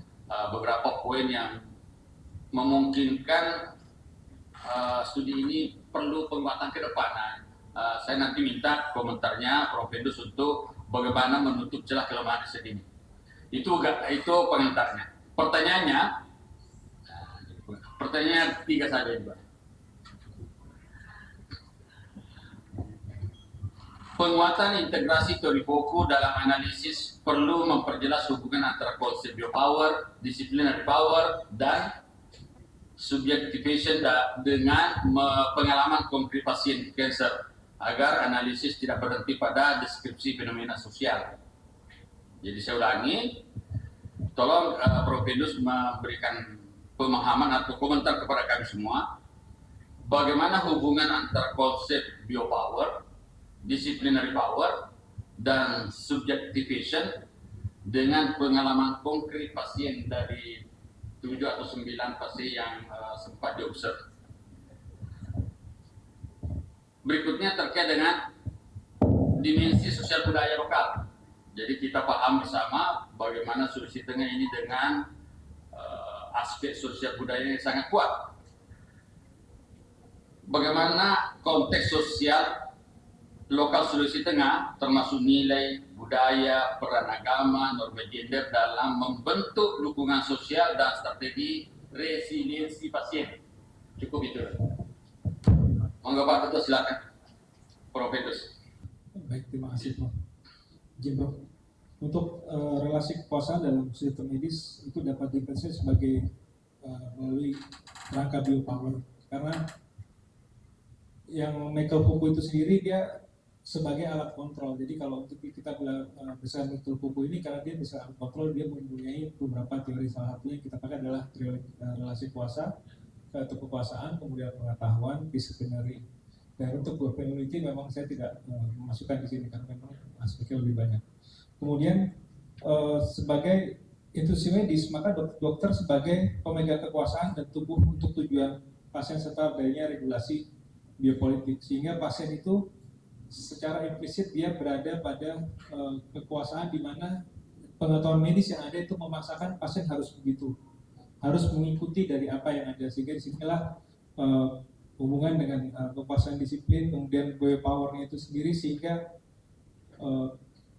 beberapa poin yang memungkinkan studi ini perlu penguatan ke depan. Saya nanti minta komentarnya Prof. Vendus untuk bagaimana menutup celah kelemahan riset ini. Itu pengantarnya. Pertanyaan 3 saja, Pak. Penguatan integrasi teori Foucault dalam analisis perlu memperjelas hubungan antara konsep biopower, disciplinary power, dan subjectivation dengan pengalaman konkret pasien kanker, agar analisis tidak berhenti pada deskripsi fenomena sosial. Jadi saya ulangi, tolong Prof. Vendus memberikan pemahaman atau komentar kepada kami semua bagaimana hubungan antara konsep biopower, disciplinary power, dan subjectivation dengan pengalaman konkret pasien dari 7 atau 9 pasien yang sempat diobserv. Berikutnya terkait dengan dimensi sosial budaya lokal. Jadi kita paham bersama bagaimana Sulawesi Tengah ini dengan aspek sosial budaya yang sangat kuat. Bagaimana konteks sosial lokal Sulawesi Tengah termasuk nilai, budaya, peran agama, norma gender dalam membentuk dukungan sosial dan strategi resiliensi pasien. Cukup itu. Monggo Pak Ketua, silakan. Prof. Vendus. Baik, terima kasih Prof. Izin Prof. Untuk relasi kekuasaan dalam sistem medis itu dapat didefinisikan sebagai melalui rangka biopower, karena yang Michael Foucault itu sendiri dia sebagai alat kontrol. Jadi kalau untuk kita bisa Michael Foucault ini karena dia bisa alat kontrol, dia mempunyai beberapa teori. Salah satunya yang kita pakai adalah teori relasi kuasa atau kekuasaan, kemudian pengetahuan, disciplinary. Dan untuk peneliti memang saya tidak memasukkan di sini karena memang aspeknya lebih banyak. Kemudian sebagai institusi medis, maka dokter sebagai pemegang kekuasaan dan tubuh untuk tujuan pasien serta adanya regulasi biopolitik, sehingga pasien itu secara implisit dia berada pada kekuasaan di mana pengetahuan medis yang ada itu memaksakan pasien harus begitu, harus mengikuti dari apa yang ada, sehingga disinilah hubungan dengan kekuasaan disiplin, kemudian biopowernya itu sendiri, sehingga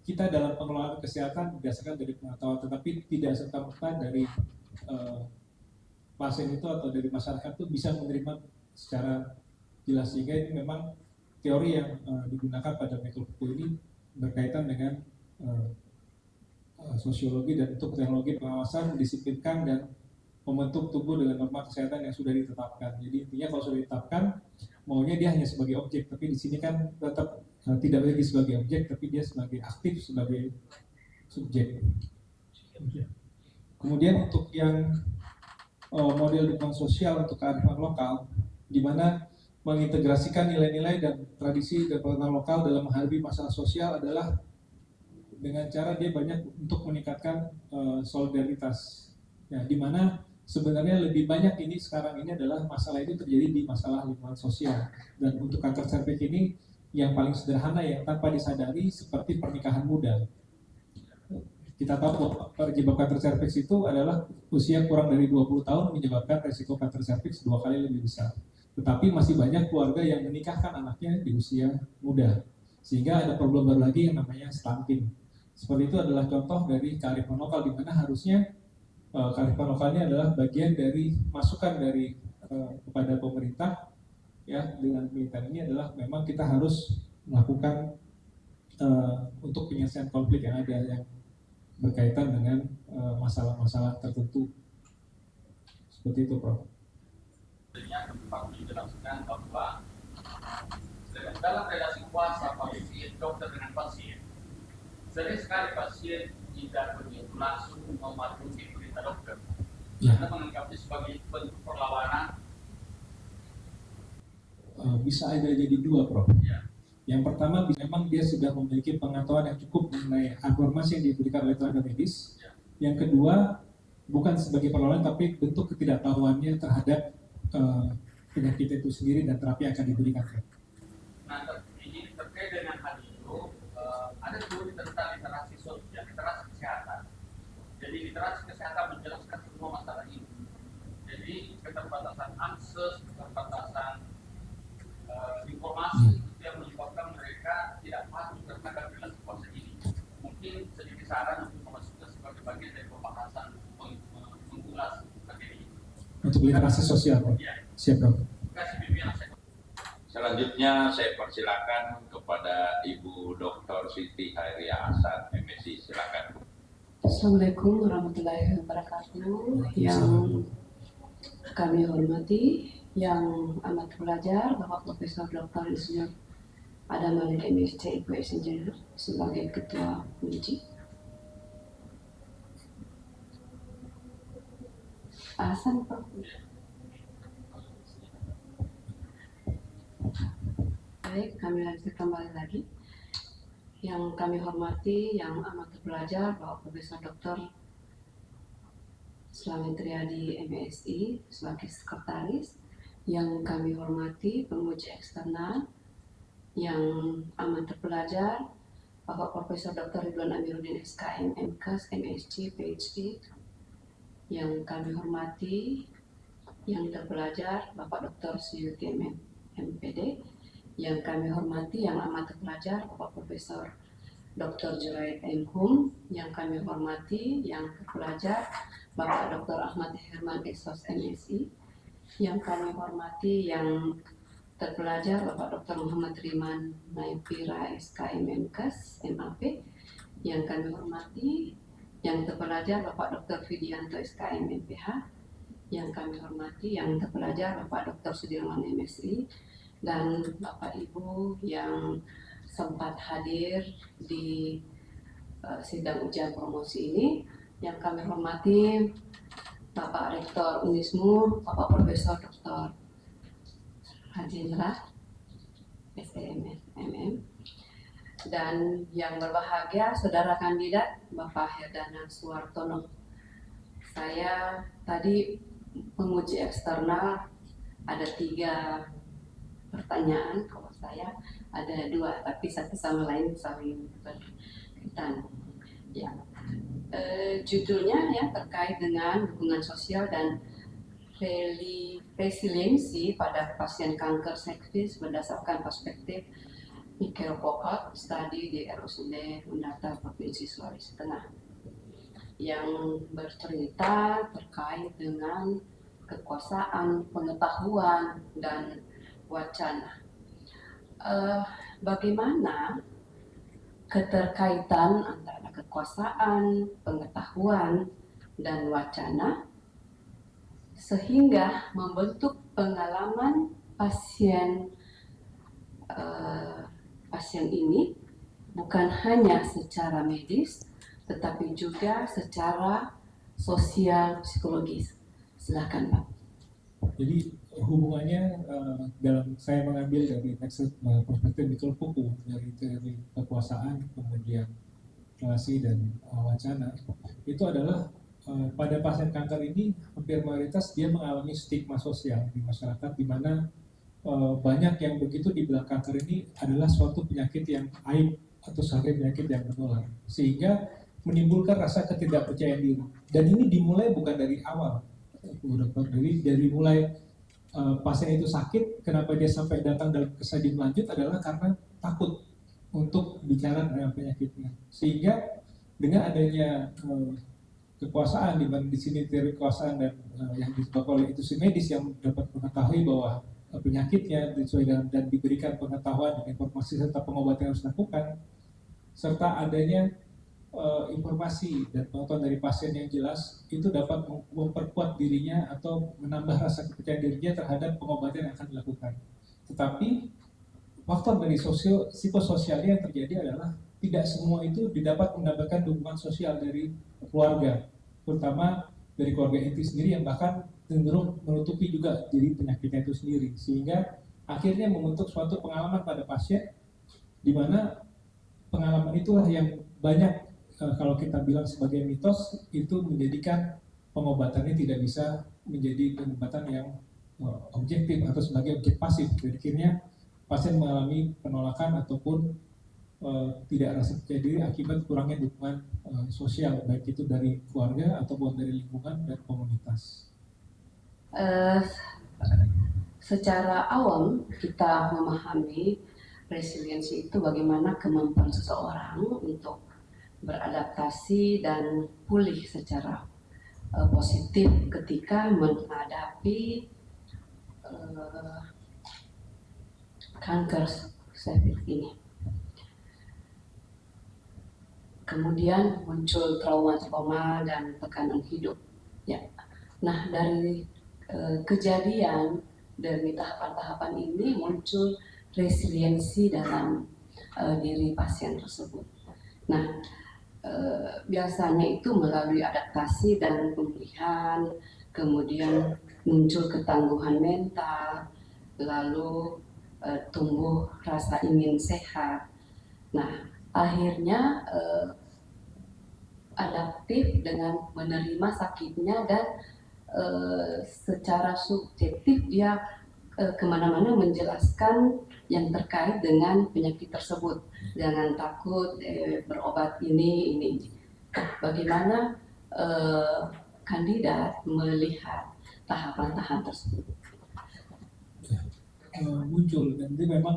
kita dalam pengelolaan kesehatan berdasarkan dari pengetahuan, tetapi tidak serta-merta dari pasien itu atau dari masyarakat itu bisa menerima secara jelas, sehingga ini memang teori yang digunakan pada metode ini berkaitan dengan sosiologi dan untuk teknologi pengawasan, mendisiplinkan dan membentuk tubuh dengan norma kesehatan yang sudah ditetapkan. Jadi intinya kalau sudah ditetapkan, maunya dia hanya sebagai objek, tapi di sini kan tetap tidak lagi sebagai objek, tapi dia sebagai aktif, sebagai subjek. Kemudian untuk yang model dukungan sosial untuk kearifan lokal, di mana mengintegrasikan nilai-nilai dan tradisi dan pengetahuan lokal dalam menghadapi masalah sosial adalah dengan cara dia banyak untuk meningkatkan solidaritas. Ya, di mana sebenarnya lebih banyak ini sekarang ini adalah masalah itu terjadi di masalah lingkungan sosial. Dan untuk kanker serviks ini yang paling sederhana yang tanpa disadari seperti pernikahan muda. Kita tahu penyebab kanker serviks itu adalah usia kurang dari 20 tahun menyebabkan resiko kanker serviks 2 kali lebih besar. Tetapi masih banyak keluarga yang menikahkan anaknya di usia muda. Sehingga ada problem baru lagi yang namanya stunting. Seperti itu adalah contoh dari kearifan lokal, di mana harusnya kearifan lokalnya adalah bagian dari masukan dari kepada pemerintah. Ya, dengan militer ini adalah memang kita harus melakukan untuk penyelesaian konflik yang ada yang berkaitan dengan masalah-masalah tertentu. Seperti itu, Prof. Perlu dijelaskan bahwa dalam relasi kuasa pasien, dokter dengan pasien, sering sekali pasien tidak begitu langsung mematuhi perintah dokter. Anda menganggapnya sebagai bentuk perlawanan. Bisa ada jadi dua, Prof. Ya. Yang pertama, memang dia sudah memiliki pengetahuan yang cukup mengenai informasi yang diberikan oleh tenaga medis. Ya. Yang kedua, bukan sebagai perlawanan, tapi bentuk ketidaktahuannya terhadap penyakit itu sendiri dan terapi yang akan diberikan. Nah, ini terkait dengan hal itu, ada teori tentang literasi sosial, literasi kesehatan. Jadi literasi kesehatan menjelaskan semua masalah ini. Jadi keterbatasan akses, keterbatasan informasi yang menyebabkan mereka tidak patuh terhadap relasi kuasa ini. Mungkin sedikit saran untuk memasukkan sebagai bagian dari pembahasan mengulas materi ini. Untuk literasi sosial, Prof. Ya. Siap, Prof. Terima kasih, pimpinan. Selanjutnya saya persilakan kepada Ibu Dr. Siti Khairia Hasan, MSI. Silakan. Assalamualaikum warahmatullahi wabarakatuh. Yang kami hormati, yang amat belajar, Bapak Profesor Dr. Insinyur Adam Malik MSc IPS Engineer sebagai Ketua Kunci. Hasan, Prof. Baik, kami lanjut kembali lagi. Yang kami hormati, yang amat belajar, Bapak Profesor Dr. Slamet Riyadi MSI sebagai sekretaris. Yang kami hormati, penguji eksternal, yang amat terpelajar, Bapak Profesor Dr. Ridwan Amiruddin SKM, MKes, MSc, PhD. Yang kami hormati, yang terpelajar, Bapak Dr. Suyuti MPD. Yang kami hormati, yang amat terpelajar, Bapak Profesor Dr. Juraid M. Hum. Yang kami hormati, yang terpelajar, Bapak Dr. Ahmad Herman Esos MSI. Yang kami hormati, yang terpelajar, Bapak Dr. Muhammad Riman Naifira SKM MKes MAP. Yang kami hormati, yang terpelajar, Bapak Dr. Fidianto SKM MPH. Yang kami hormati, yang terpelajar, Bapak Dr. Sudirman MSI. Dan Bapak Ibu yang sempat hadir di sidang ujian promosi ini. Yang kami hormati, Bapak Rektor Unismu, Bapak Profesor Dr. Haji Nurah, SEMM. Dan yang berbahagia, Saudara Kandidat, Bapak Herdana Suwartono. Saya tadi penguji eksternal ada 3 pertanyaan, kalau saya ada 2, tapi satu sama lain saling berkaitan. Ya, judulnya ya terkait dengan dukungan sosial dan resiliensi pada pasien kanker serviks berdasarkan perspektif Mikhail Pokot, studi di RSUD Undata Provinsi Sulawesi Tengah, yang bercerita terkait dengan kekuasaan, pengetahuan, dan wacana. Bagaimana keterkaitan antara kekuasaan, pengetahuan, dan wacana sehingga membentuk pengalaman pasien ini bukan hanya secara medis tetapi juga secara sosial psikologis. Silakan Pak. Jadi hubungannya dalam saya mengambil dari perspektif Mikhail Foucault dari teori kekuasaan, kemudian relasi dan wacana, itu adalah pada pasien kanker ini hampir mayoritas dia mengalami stigma sosial di masyarakat, di mana banyak yang begitu dibilang kanker ini adalah suatu penyakit yang aib atau sebagai penyakit yang menular, sehingga menimbulkan rasa ketidakpercayaan diri. Dan ini dimulai bukan dari awal, Bu Dokter. Dari mulai pasien itu sakit, kenapa dia sampai datang dalam kesajian lanjut adalah karena takut untuk bicara dengan penyakitnya. Sehingga dengan adanya kekuasaan, di mana di sini teori kekuasaan dan yang disebabkan oleh institusi medis yang dapat mengetahui bahwa penyakitnya sesuai dan diberikan pengetahuan dan informasi serta pengobatan yang harus dilakukan, serta adanya informasi dan pengetahuan dari pasien yang jelas, itu dapat memperkuat dirinya atau menambah rasa kepercayaan dirinya terhadap pengobatan yang akan dilakukan. Tetapi faktor dari psikososialnya yang terjadi adalah tidak semua itu didapat mendapatkan dukungan sosial dari keluarga, terutama dari keluarga inti sendiri yang bahkan cenderung menutupi juga diri penyakitnya itu sendiri, sehingga akhirnya membentuk suatu pengalaman pada pasien, di mana pengalaman itulah yang banyak kalau kita bilang sebagai mitos, itu menjadikan pengobatannya tidak bisa menjadi pengobatan yang objektif atau sebagai objek pasif. Jadi akhirnya pasien mengalami penolakan ataupun tidak rasa percaya diri akibat kurangnya dukungan sosial, baik itu dari keluarga ataupun dari lingkungan dan komunitas. Secara awam kita memahami resiliensi itu bagaimana kemampuan seseorang untuk beradaptasi dan pulih secara positif ketika menghadapi kanker cervix ini. Kemudian muncul trauma-trauma dan tekanan hidup. Ya. Nah, dari kejadian dari tahapan-tahapan ini muncul resiliensi dalam diri pasien tersebut. Nah, biasanya itu melalui adaptasi dan pemulihan, kemudian muncul ketangguhan mental, lalu tumbuh rasa ingin sehat. Nah, akhirnya adaptif dengan menerima sakitnya dan secara subjektif dia kemana-mana menjelaskan yang terkait dengan penyakit tersebut. Jangan takut berobat ini. Bagaimana kandidat melihat tahapan-tahapan tersebut? Muncul, dan itu memang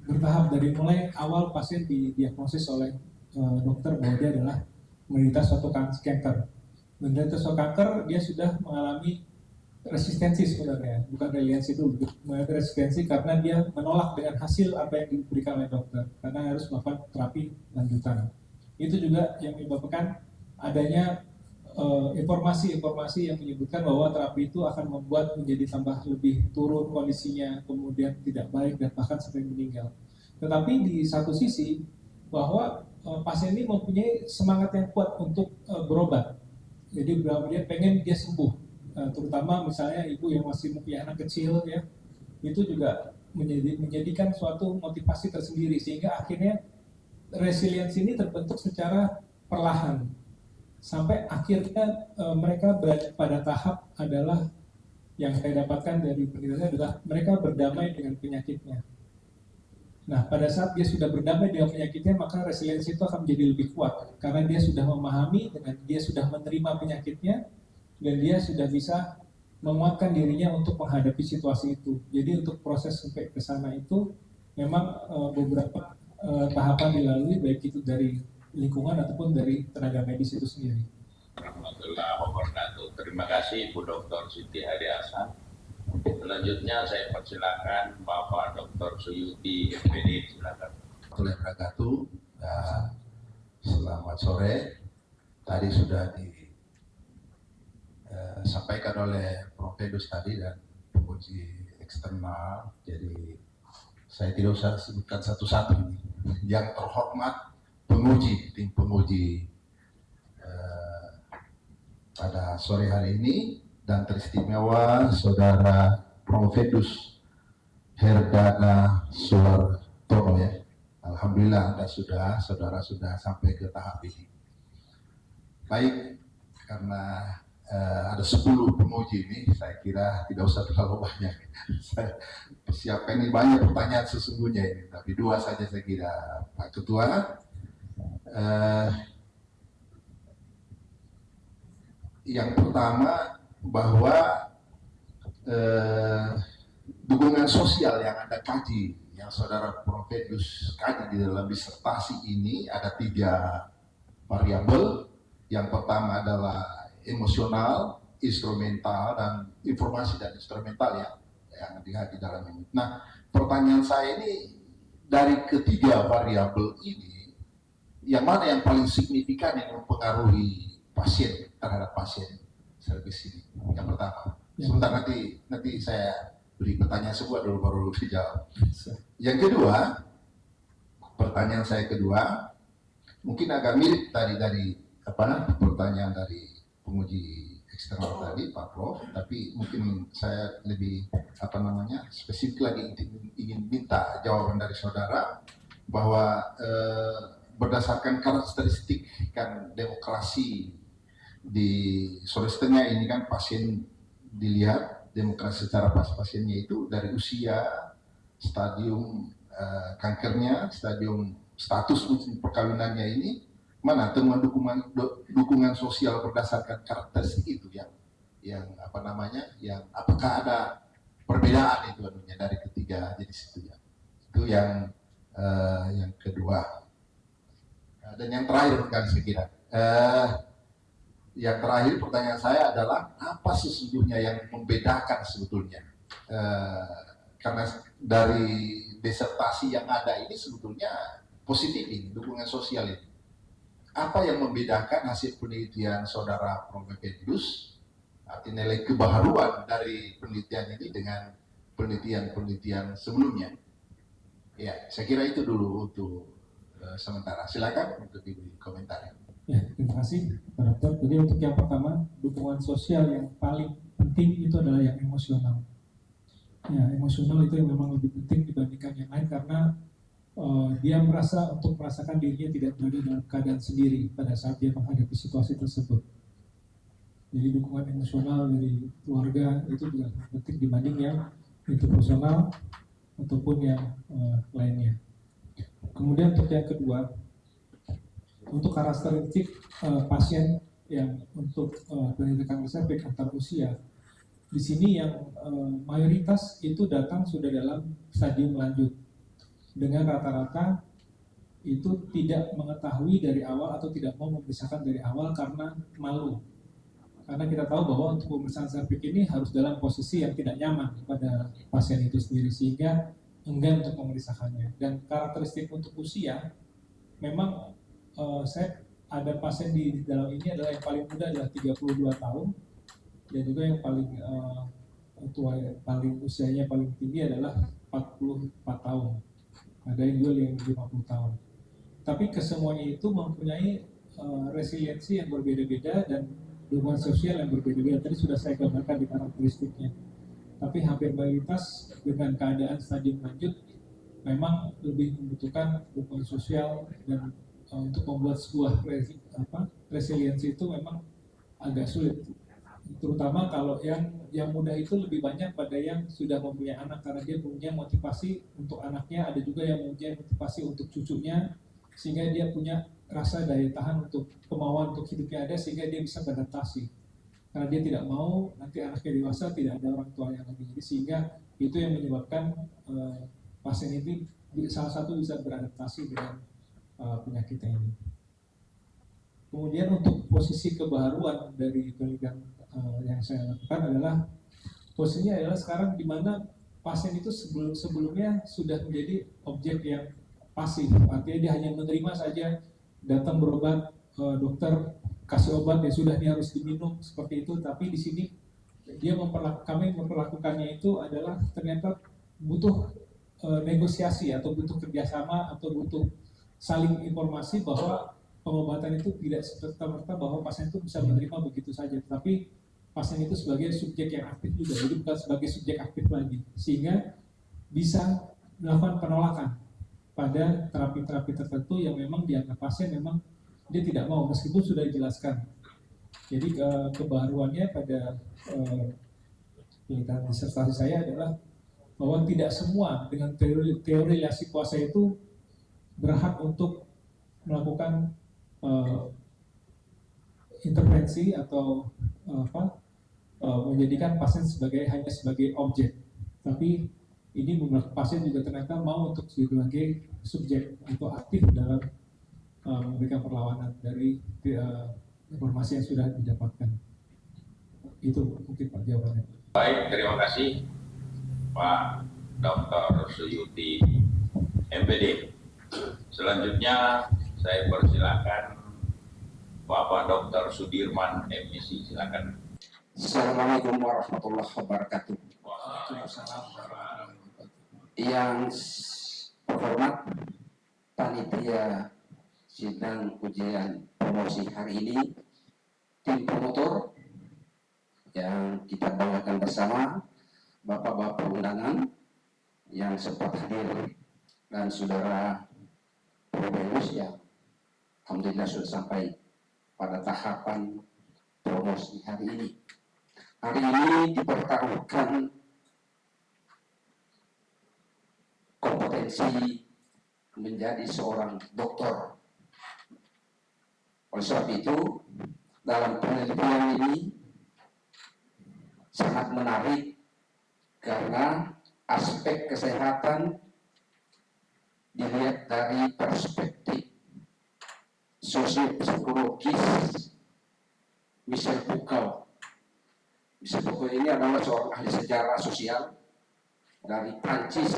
bertahap dari mulai awal pasien didiagnosis oleh dokter bahwa dia adalah menderita suatu kanker. Menderita suatu kanker, dia sudah mengalami resistensi sebenarnya, bukan resiliensi dulu. Mengalami resistensi karena dia menolak dengan hasil apa yang diberikan oleh dokter, karena harus melakukan terapi lanjutan. Itu juga yang menyebabkan adanya informasi-informasi yang menyebutkan bahwa terapi itu akan membuat menjadi tambah lebih turun kondisinya, kemudian tidak baik dan bahkan sampai meninggal. Tetapi di satu sisi bahwa pasien ini mempunyai semangat yang kuat untuk berobat. Jadi dia pengen dia sembuh, terutama misalnya ibu yang masih mempunyai anak kecil ya, itu juga menjadikan suatu motivasi tersendiri, sehingga akhirnya resiliensi ini terbentuk secara perlahan. Sampai akhirnya mereka berada pada tahap adalah yang saya dapatkan dari penelitian adalah mereka berdamai dengan penyakitnya. Nah, pada saat dia sudah berdamai dengan penyakitnya, maka resiliensi itu akan menjadi lebih kuat karena dia sudah memahami, dengan dia sudah menerima penyakitnya, dan dia sudah bisa menguatkan dirinya untuk menghadapi situasi itu. Jadi untuk proses sampai ke sana itu memang beberapa tahapan dilalui, baik itu dari lingkungan ataupun dari tenaga medis itu sendiri. Warahmatullahi wabarakatuh. Terima kasih Bu Dr. Siti Adi Hasan. Selanjutnya saya persilakan Bapak Dr. Suyuti MPD. Silakan. Warahmatullahi wabarakatuh. Selamat sore. Tadi sudah disampaikan oleh Prof. Pedus tadi dan penguji eksternal. Jadi saya tidak usah sebutkan satu-satu ini. Yang terhormat penguji, tim penguji pada sore hari ini, dan teristimewa Saudara Prof. Pedus Herdana Suwartono ya. Alhamdulillah Anda saudara sudah sampai ke tahap ini. Baik, karena ada 10 penguji ini, saya kira tidak usah terlalu banyak. Saya persiapkan ini banyak pertanyaan sesungguhnya ini, tapi 2 saja saya kira Pak Ketua. Yang pertama bahwa dukungan sosial yang Anda kaji, yang Saudara Prof. Pedus kaji di dalam disertasi ini ada 3 variabel. Yang pertama adalah emosional, instrumental, dan informasi dan instrumental ya, yang dilihat di dalam ini. Nah, pertanyaan saya ini dari ketiga variabel ini, yang mana yang paling signifikan yang mempengaruhi pasien terhadap pasien service ini? Yang pertama. Sebentar nanti saya beri pertanyaan sebuah dulu baru dijawab. Yang kedua, pertanyaan saya kedua mungkin agak mirip tadi dari pertanyaan dari penguji eksternal tadi Pak Prof, tapi mungkin saya lebih spesifik lagi ingin minta jawaban dari saudara bahwa berdasarkan karakteristik kan demokrasi di Sulawesi Tengah ini kan pasien dilihat demokrasi secara pasiennya itu dari usia, stadium kankernya, stadium status perkawinannya ini, mana temuan dukungan sosial berdasarkan karakteristik itu yang apakah ada perbedaan itu dari ketiga jenis itu ya. Itu yang kedua. Dan yang terakhir kali saya kira. Yang terakhir pertanyaan saya adalah apa sesungguhnya yang membedakan sebetulnya, karena dari disertasi yang ada ini sebetulnya positif ini dukungan sosial ini. Apa yang membedakan hasil penelitian Saudara Prof. Pedus, arti nilai kebaharuan dari penelitian ini dengan penelitian sebelumnya? Ya, saya kira itu dulu untuk sementara. Silakan untuk diberi komentar. Ya, terima kasih Pak Dokter. Jadi untuk yang pertama, dukungan sosial yang paling penting itu adalah yang emosional. Ya, emosional itu yang memang lebih penting dibandingkan yang lain karena dia merasakan dirinya tidak berada dalam keadaan sendiri pada saat dia menghadapi situasi tersebut. Jadi dukungan emosional dari keluarga itu juga penting dibanding yang interpersonal ataupun yang lainnya. Kemudian untuk yang kedua, untuk karakteristik pasien yang untuk pendidikan reservik antar usia, di sini yang mayoritas itu datang sudah dalam stadium lanjut dengan rata-rata itu tidak mengetahui dari awal atau tidak mau memeriksakan dari awal karena malu. Karena kita tahu bahwa untuk pemeriksaan serviks ini harus dalam posisi yang tidak nyaman pada pasien itu sendiri sehingga enggan untuk memeriksakannya. Dan karakteristik untuk usia memang saya ada pasien di dalam ini adalah yang paling muda adalah 32 tahun dan juga yang paling tua, paling usianya paling tinggi adalah 44 tahun. Ada yang juga yang 50 tahun. Tapi kesemuanya itu mempunyai resiliensi yang berbeda-beda dan dukungan sosial yang berbeda-beda. Tadi sudah saya gambarkan di karakteristiknya. Tapi hampir mayoritas dengan keadaan stadium lanjut memang lebih membutuhkan dukungan sosial dan untuk membuat sebuah resiliensi itu memang agak sulit, terutama kalau yang muda itu lebih banyak pada yang sudah mempunyai anak karena dia punya motivasi untuk anaknya, ada juga yang mempunyai motivasi untuk cucunya sehingga dia punya rasa daya tahan untuk kemauan untuk hidupnya ada sehingga dia bisa beradaptasi karena dia tidak mau nanti anaknya dewasa tidak ada orang tua yang lagi, jadi sehingga itu yang menyebabkan pasien ini salah satu bisa beradaptasi dengan penyakitnya ini. Kemudian untuk posisi kebaruan dari penelitian yang saya lakukan adalah posisinya adalah sekarang di mana pasien itu sebelumnya sudah menjadi objek yang pasif, artinya dia hanya menerima saja, datang berobat, dokter kasih obat ya sudah, dia harus diminum seperti itu. Tapi di sini kami memperlakukannya itu adalah ternyata butuh negosiasi atau butuh kerjasama atau butuh saling informasi bahwa pengobatan itu tidak serta-merta bahwa pasien itu bisa menerima begitu saja, tapi pasien itu sebagai subjek yang aktif juga, jadi bukan sebagai subjek aktif lagi, sehingga bisa melakukan penolakan pada terapi-terapi tertentu yang memang dianggap pasien memang dia tidak mau meskipun sudah dijelaskan. Jadi kebaruannya pada penelitian disertasi saya adalah bahwa tidak semua dengan teori relasi kuasa itu berhak untuk melakukan intervensi atau menjadikan pasien hanya sebagai objek, tapi ini pasien juga ternyata mau untuk sebagai subjek atau aktif dalam memberikan perlawanan dari informasi yang sudah didapatkan. Itu mungkin Pak jawabannya. Baik, terima kasih Pak Dr. Suyuti MPD. Selanjutnya saya persilakan Bapak Dr. Sudirman MSc, silakan. Assalamualaikum warahmatullahi wabarakatuh. Yang terhormat panitia sidang ujian promosi hari ini, tim promotor yang kita banggakan bersama, bapak-bapak undangan yang sempat hadir, dan saudara Probelus yang alhamdulillah sudah sampai pada tahapan promosi hari ini. Hari ini dipertaruhkan kompetensi menjadi seorang dokter. Oleh sebab itu, dalam penelitian ini sangat menarik karena aspek kesehatan dilihat dari perspektif sosiopsikologis. Michel Foucault ini adalah seorang ahli sejarah sosial dari Prancis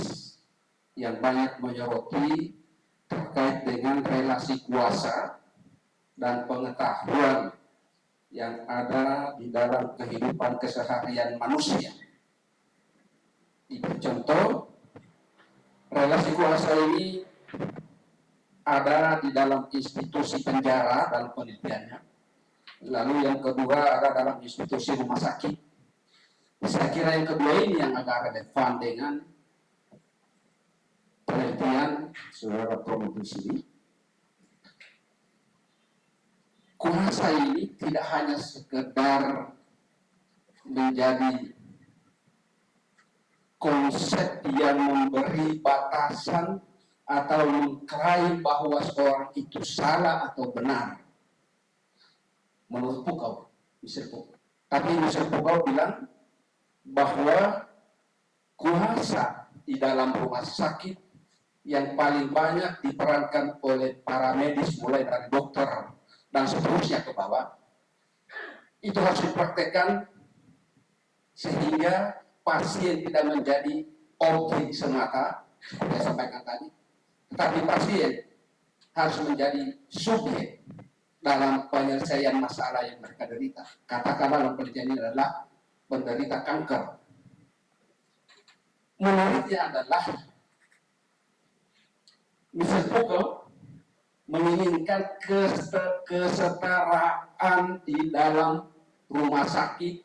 yang banyak menyoroti terkait dengan relasi kuasa dan pengetahuan yang ada di dalam kehidupan keseharian manusia. Contoh, relasi kuasa ini ada di dalam institusi penjara dalam penelitiannya. Lalu yang kedua ada dalam institusi rumah sakit. Saya kira yang kedua ini yang agak relevan dengan penelitian saudara Promotus ini. Kuasa ini tidak hanya sekedar menjadi konsep yang memberi batasan atau mengklaim bahwa seorang itu salah atau benar. Menurut Foucault, Michel Foucault. Tapi Michel Foucault bilang bahwa kuasa di dalam rumah sakit yang paling banyak diperankan oleh para medis, mulai dari dokter dan seterusnya ke bawah, itu harus dipraktekkan sehingga pasien tidak menjadi objek semata, seperti saya sampaikan tadi, tetapi pasien harus menjadi subjek dalam penyelesaian masalah yang mereka derita. Katakanlah dalam penelitian ini adalah penderita kanker. Menariknya adalah Michel Foucault menginginkan kesetaraan di dalam rumah sakit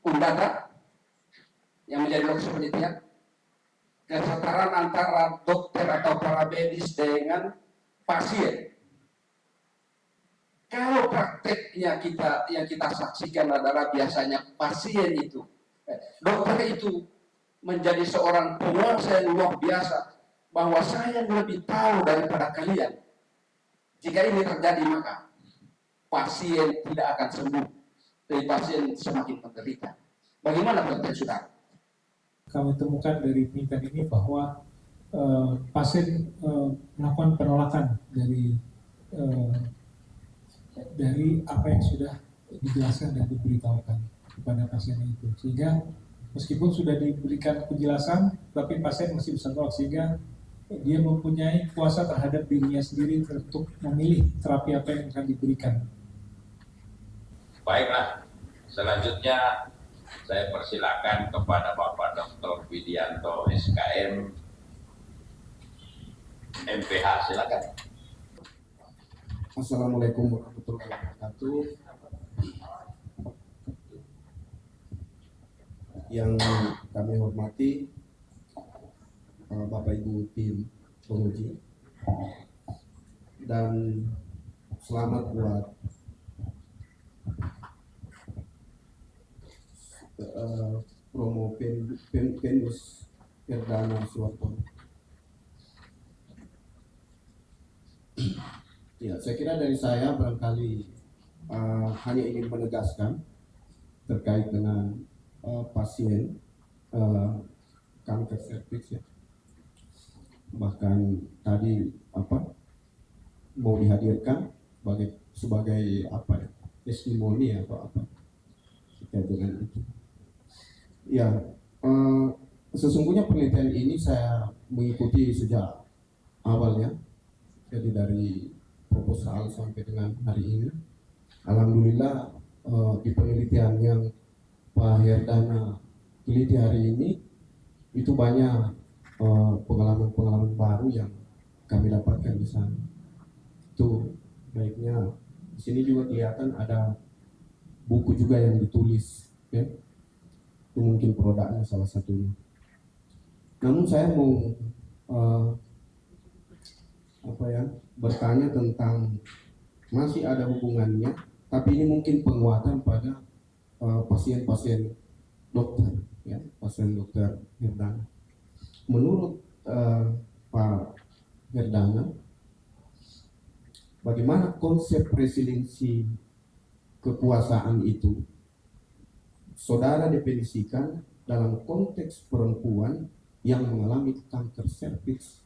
Undata yang menjadi lokasi penelitian, kesetaraan antara dokter atau para medis dengan pasien. Kalau prakteknya yang kita saksikan adalah biasanya pasien itu, dokter itu menjadi seorang penguasa yang luar biasa, bahwa saya lebih tahu daripada kalian. Jika ini terjadi maka pasien tidak akan sembuh, tapi pasien semakin menderita. Bagaimana penelitian saudara? Kami temukan dari penelitian ini bahwa pasien melakukan penolakan dari apa yang sudah dijelaskan dan diberitahukan kepada pasien itu, sehingga meskipun sudah diberikan penjelasan tapi pasien masih bisa menolak, sehingga dia mempunyai kuasa terhadap dirinya sendiri untuk memilih terapi apa yang akan diberikan. Baiklah, selanjutnya saya persilakan kepada Bapak Dr. Widianto SKM MPH, silakan. Assalamualaikum warahmatullahi wabarakatuh. Yang kami hormati Bapak Ibu tim penguji, dan selamat buat promo Venus Herdana Suwartono. Ya, saya kira dari saya barangkali hanya ingin menegaskan terkait dengan pasien kanker serviks, ya. Bahkan tadi mau dihadirkan sebagai testimoni atau apa terkait dengan itu. Ya, sesungguhnya penelitian ini saya mengikuti sejak awalnya, jadi dari proposal sampai dengan hari ini. Alhamdulillah di penelitian yang Pak Herdana teliti hari ini itu banyak pengalaman-pengalaman baru yang kami dapatkan di sana. Itu baiknya di sini juga kelihatan ada buku juga yang ditulis, ya. Itu mungkin produknya salah satunya. Namun saya mau bertanya tentang masih ada hubungannya, tapi ini mungkin penguatan pada pasien-pasien dokter, ya, pasien dokter Herdana. Menurut Pak Herdana, bagaimana konsep resiliensi kekuasaan itu saudara definisikan dalam konteks perempuan yang mengalami kanker serviks?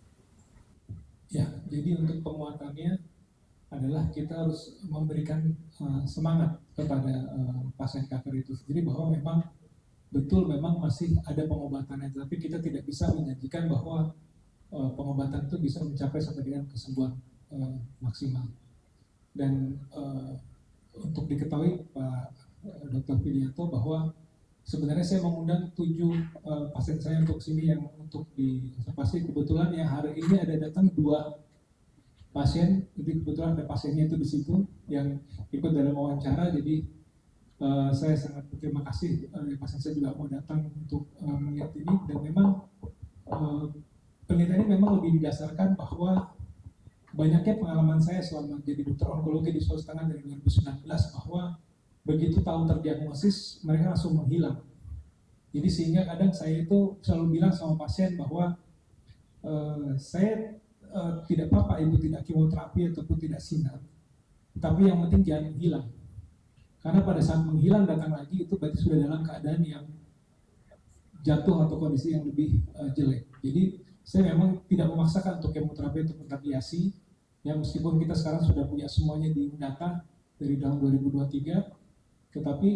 Ya, jadi untuk penguatannya adalah kita harus memberikan semangat kepada pasien kanker itu sendiri bahwa memang masih ada pengobatannya, tapi kita tidak bisa menjanjikan bahwa pengobatan itu bisa mencapai sampai dengan kesembuhan maksimal. Dan untuk diketahui Pak Dr. Widianto bahwa sebenarnya saya mengundang 7 pasien saya untuk sini yang untuk diobservasi. Kebetulan yang hari ini ada datang 2 pasien, jadi kebetulan ada pasiennya itu di situ yang ikut dalam wawancara. Jadi saya sangat berterima kasih, pasien saya juga mau datang untuk melihat ini, dan memang penelitian ini memang lebih didasarkan bahwa banyaknya pengalaman saya selama jadi dokter onkologi di Sulawesi Tengah dari 2019 bahwa begitu tahu terdiagnosis mereka langsung menghilang. Jadi sehingga kadang saya itu selalu bilang sama pasien bahwa saya tidak apa-apa ibu tidak kemoterapi ataupun tidak sinar, tapi yang penting jangan hilang. Karena pada saat menghilang datang lagi itu berarti sudah dalam keadaan yang jatuh atau kondisi yang lebih jelek. Jadi saya memang tidak memaksakan untuk kemoterapi ataupun radiasi, yang meskipun kita sekarang sudah punya semuanya di data dari tahun 2023, tetapi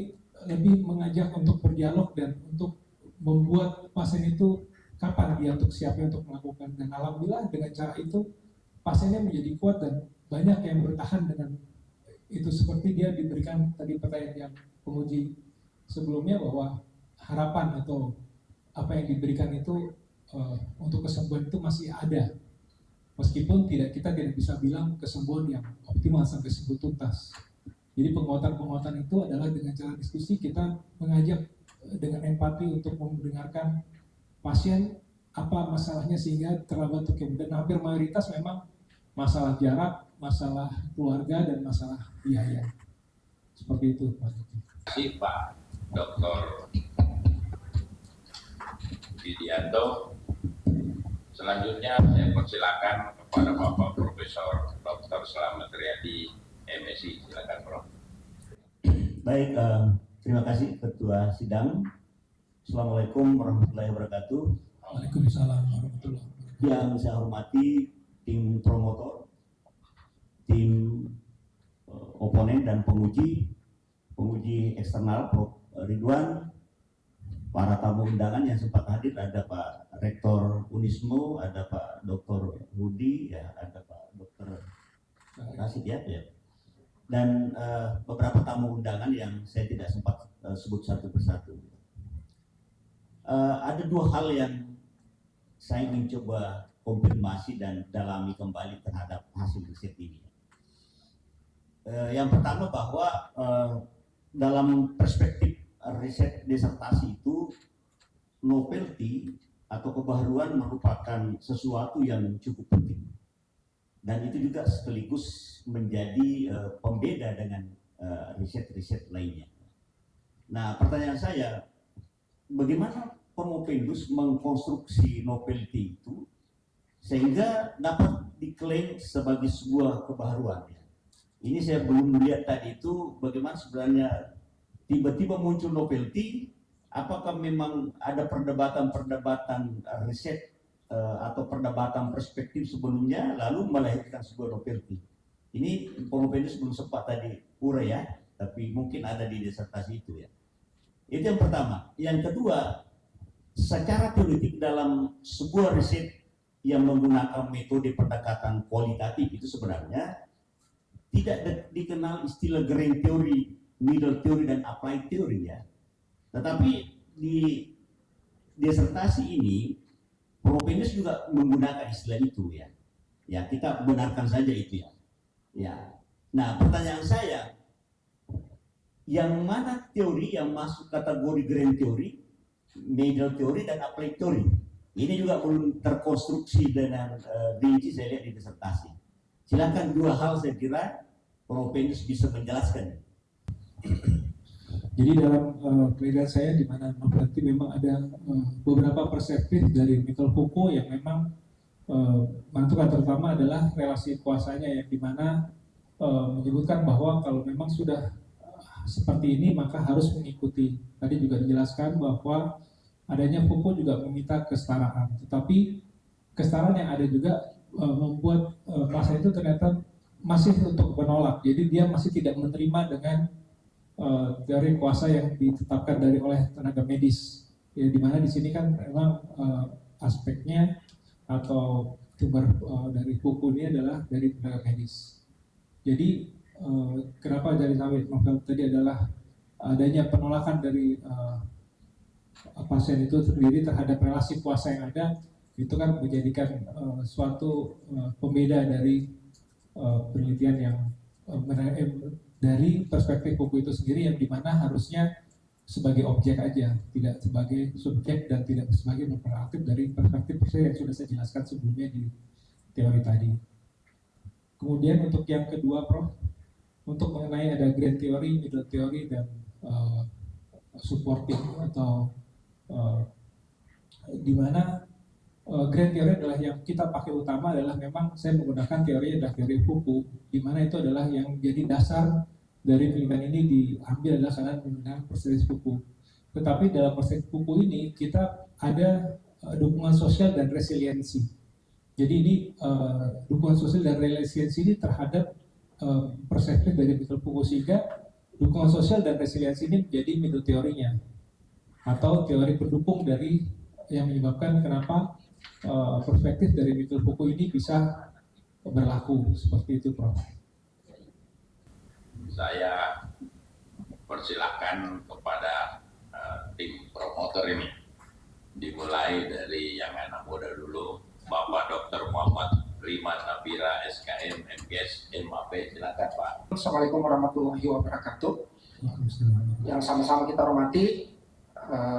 lebih mengajak untuk berdialog dan untuk membuat pasien itu kapan dia untuk siapnya untuk melakukan. Dan alhamdulillah dengan cara itu pasiennya menjadi kuat dan banyak yang bertahan dengan itu, seperti dia diberikan tadi pertanyaan yang penguji sebelumnya bahwa harapan atau apa yang diberikan itu untuk kesembuhan itu masih ada, meskipun kita tidak bisa bilang kesembuhan yang optimal sampai sembuh tuntas. Jadi penguatan itu adalah dengan cara diskusi, kita mengajak dengan empati untuk mendengarkan pasien apa masalahnya sehingga terlambat untuk kemudian. Dan hampir mayoritas memang masalah jarak, masalah keluarga, dan masalah biaya. Seperti itu, Pak. Pak Dr. Widianto. Selanjutnya saya persilakan kepada Bapak Profesor Dr. Slamet Riyadi, MSI. Silakan, Prof. Baik, terima kasih Ketua Sidang. Assalamualaikum warahmatullahi wabarakatuh. Waalaikumsalam warahmatullahi wabarakatuh. Yang saya hormati tim promotor, tim oponen dan penguji eksternal Prof. Ridwan, para tamu undangan yang sempat hadir, ada Pak Rektor Unismo, ada Pak Dr. Rudi, ya, ada Pak Dr. Rasid ya, dan beberapa tamu undangan yang saya tidak sempat sebut satu persatu. Ada dua hal yang saya ingin coba konfirmasi dan dalami kembali terhadap hasil riset ini. Yang pertama bahwa dalam perspektif riset disertasi itu, novelty atau kebaruan merupakan sesuatu yang cukup penting, dan itu juga sekaligus menjadi pembeda dengan riset-riset lainnya. Nah, pertanyaan saya, bagaimana Promopendus mengkonstruksi novelty itu sehingga dapat diklaim sebagai sebuah kebaruan? Ini saya belum melihat tadi itu bagaimana sebenarnya tiba-tiba muncul novelty. Apakah memang ada perdebatan riset atau perdebatan perspektif sebelumnya lalu melahirkan sebuah novelty? Ini Promopendus belum sempat tadi urai ya, tapi mungkin ada di disertasi itu ya. Itu yang pertama. Yang kedua, secara teoretik dalam sebuah riset yang menggunakan metode pendekatan kualitatif itu sebenarnya tidak dikenal istilah grand theory, middle theory, dan applied theory ya. Tetapi di disertasi ini Promopendus juga menggunakan istilah itu ya. Ya, kita benarkan saja itu ya. Ya. Nah, pertanyaan saya, yang mana teori yang masuk kategori grand theory, middle theory, dan applied theory? Ini juga belum terkonstruksi dengan rinci saya lihat di disertasi. Silakan, dua hal saya kira Promopendus bisa menjelaskan. Jadi dalam penelitian saya di mana berarti memang ada beberapa perspektif dari Michael Foucault yang memang menentukan, terutama adalah relasi kuasanya yang dimana menyebutkan bahwa kalau memang sudah seperti ini maka harus mengikuti. Tadi juga dijelaskan bahwa adanya Foucault juga meminta kesetaraan, tetapi kesetaraan yang ada juga membuat masa itu ternyata masih untuk menolak. Jadi dia masih tidak menerima dengan teori kuasa yang ditetapkan oleh tenaga medis. Ya, di mana di sini kan memang aspeknya atau sumber dari Foucault ini adalah dari tenaga medis. Jadi kenapa dari sampai novel tadi adalah adanya penolakan dari pasien itu sendiri terhadap relasi kuasa yang ada, itu kan menjadikan suatu pembeda dari penelitian yang dari perspektif Foucault itu sendiri, yang dimana harusnya sebagai objek aja, tidak sebagai subjek dan tidak sebagai berperaktif dari perspektif yang sudah saya jelaskan sebelumnya di teori tadi. Kemudian untuk yang kedua, Prof, untuk mengenai ada grand theory, middle theory, dan supporting atau di mana grand theory adalah yang kita pakai utama adalah memang saya menggunakan teori adalah teori Foucault, di mana itu adalah yang jadi dasar dari penelitian ini diambil adalah sangat menggunakan perspektif Foucault. Tetapi dalam perspektif Foucault ini kita ada dukungan sosial dan resiliensi. Jadi ini dukungan sosial dan resiliensi ini terhadap perspektif dari Michael Foucault, sehingga dukungan sosial dan resiliensi ini menjadi middle teorinya atau teori pendukung dari yang menyebabkan kenapa perspektif dari Michael Foucault ini bisa berlaku seperti itu, Prof. Saya persilahkan kepada tim promotor ini, dimulai dari yang anak muda dulu, Bapak Dr. Muhammad Raiman Nafira, SKM, MKes, MAP. Silakan, Pak. Assalamualaikum warahmatullahi wabarakatuh. Yang sama-sama kita hormati,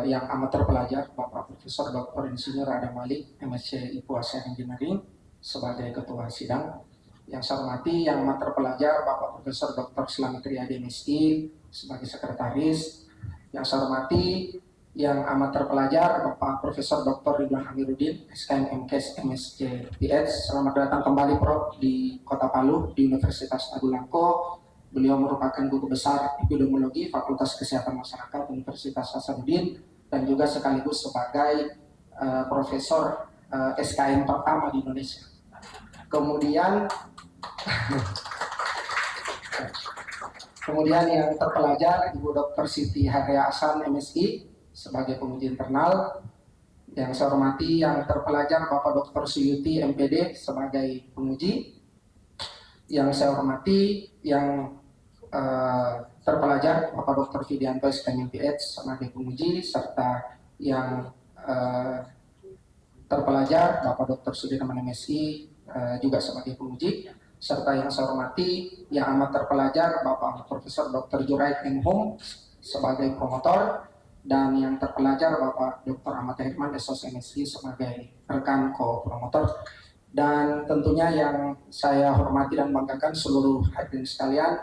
yang amat terpelajar Bapak Profesor Dr. Insinyur Adam Malik, MSc IPU ASEAN Engineering sebagai ketua sidang. Yang saya hormati yang amat terpelajar Bapak Profesor Dr. Slamet Riyadi, MSI sebagai sekretaris. Yang saya hormati yang amat terpelajar Bapak Profesor Dr. Ridwan Amiruddin, SKM, MKes, MSc, PH. Selamat datang kembali, Prof, di Kota Palu, di Universitas Tadulako. Beliau merupakan guru besar epidemiologi Fakultas Kesehatan Masyarakat Universitas Hasanuddin dan juga sekaligus sebagai profesor SKN pertama di Indonesia. Kemudian yang terpelajar Ibu Dr. Siti Haria Hasan MSI sebagai penguji internal. Yang saya hormati yang terpelajar Bapak Dr. Suyuti MPD sebagai penguji. Yang saya hormati yang terpelajar Bapak Dr. Fidianto SKMPH sebagai penguji, serta yang terpelajar Bapak Dr. Sudirman MSI juga sebagai penguji, serta yang saya hormati yang amat terpelajar Bapak Profesor Dr. Jurait Enghum sebagai promotor, dan yang terpelajar Bapak Dr. Ahmad Herman SOS MSI sebagai rekan ko-promotor. Dan tentunya yang saya hormati dan banggakan seluruh hadirin sekalian,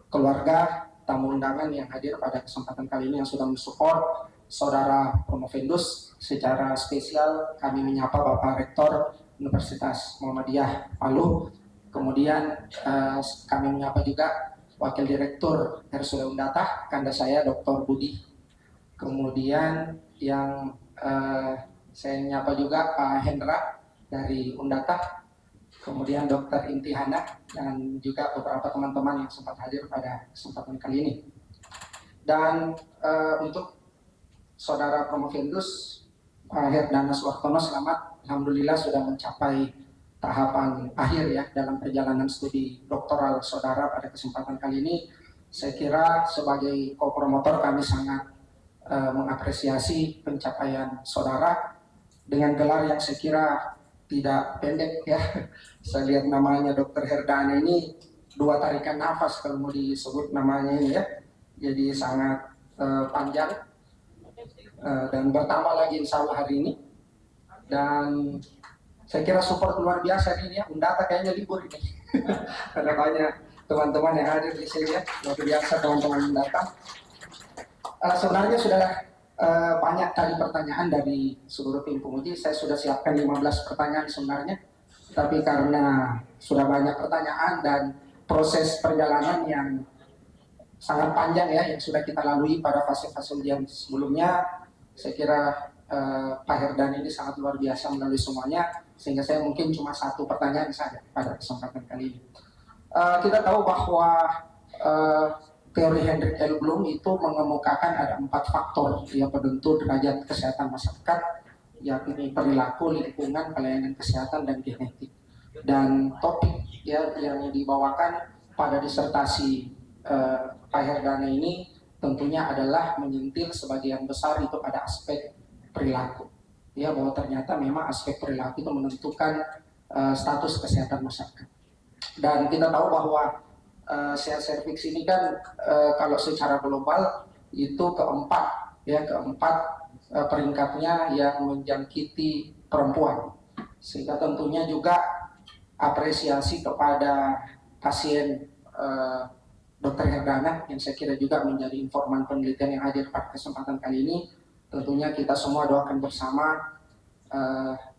keluarga, tamu undangan yang hadir pada kesempatan kali ini yang sudah mensupport Saudara Promovendus. Secara spesial kami menyapa Bapak Rektor Universitas Muhammadiyah Palu, kemudian kami menyapa juga Wakil Direktur RSUD Undata, kanda saya Dr. Budi. Kemudian yang saya menyapa juga Pak Hendra dari Undata, kemudian Dr. Intihana, dan juga beberapa teman-teman yang sempat hadir pada kesempatan kali ini. Dan untuk Saudara Promovendus Pak Herdana Suwartono, selamat. Alhamdulillah sudah mencapai tahapan akhir ya dalam perjalanan studi doktoral saudara pada kesempatan kali ini. Saya kira sebagai ko-promotor kami sangat mengapresiasi pencapaian saudara dengan gelar yang saya kira tidak pendek ya. Saya lihat namanya Dr. Herdana ini 2 tarikan nafas kalau mau disebut namanya ini ya. Jadi sangat panjang dan bertambah lagi insya Allah hari ini. Dan saya kira support luar biasa ini ya, Undata kayaknya libur ini. Karena banyak teman-teman yang hadir di sini ya, luar biasa teman-teman Undata. Sebenarnya sudah banyak tadi pertanyaan dari seluruh tim penguji. Saya sudah siapkan 15 pertanyaan sebenarnya. Tapi karena sudah banyak pertanyaan dan proses perjalanan yang sangat panjang ya, yang sudah kita lalui pada fase-fase ujian sebelumnya, saya kira Pak Herdan ini sangat luar biasa melalui semuanya, sehingga saya mungkin cuma 1 pertanyaan saja pada kesempatan kali ini. Kita tahu bahwa teori Hendrik L. Bloom itu mengemukakan ada 4 faktor yang penentu derajat kesehatan masyarakat, yakni perilaku, lingkungan, pelayanan kesehatan, dan genetik. Dan topik ya yang dibawakan pada disertasi Pak Herdana ini tentunya adalah menyentil sebagian besar itu pada aspek perilaku. Ya, bahwa ternyata memang aspek perilaku itu menentukan status kesehatan masyarakat. Dan kita tahu bahwa sel cervix ini kan kalau secara global itu keempat peringkatnya yang menjangkiti perempuan. Sehingga tentunya juga apresiasi kepada pasien Dr. Herdana yang saya kira juga menjadi informan penelitian yang hadir pada kesempatan kali ini. Tentunya kita semua doakan bersama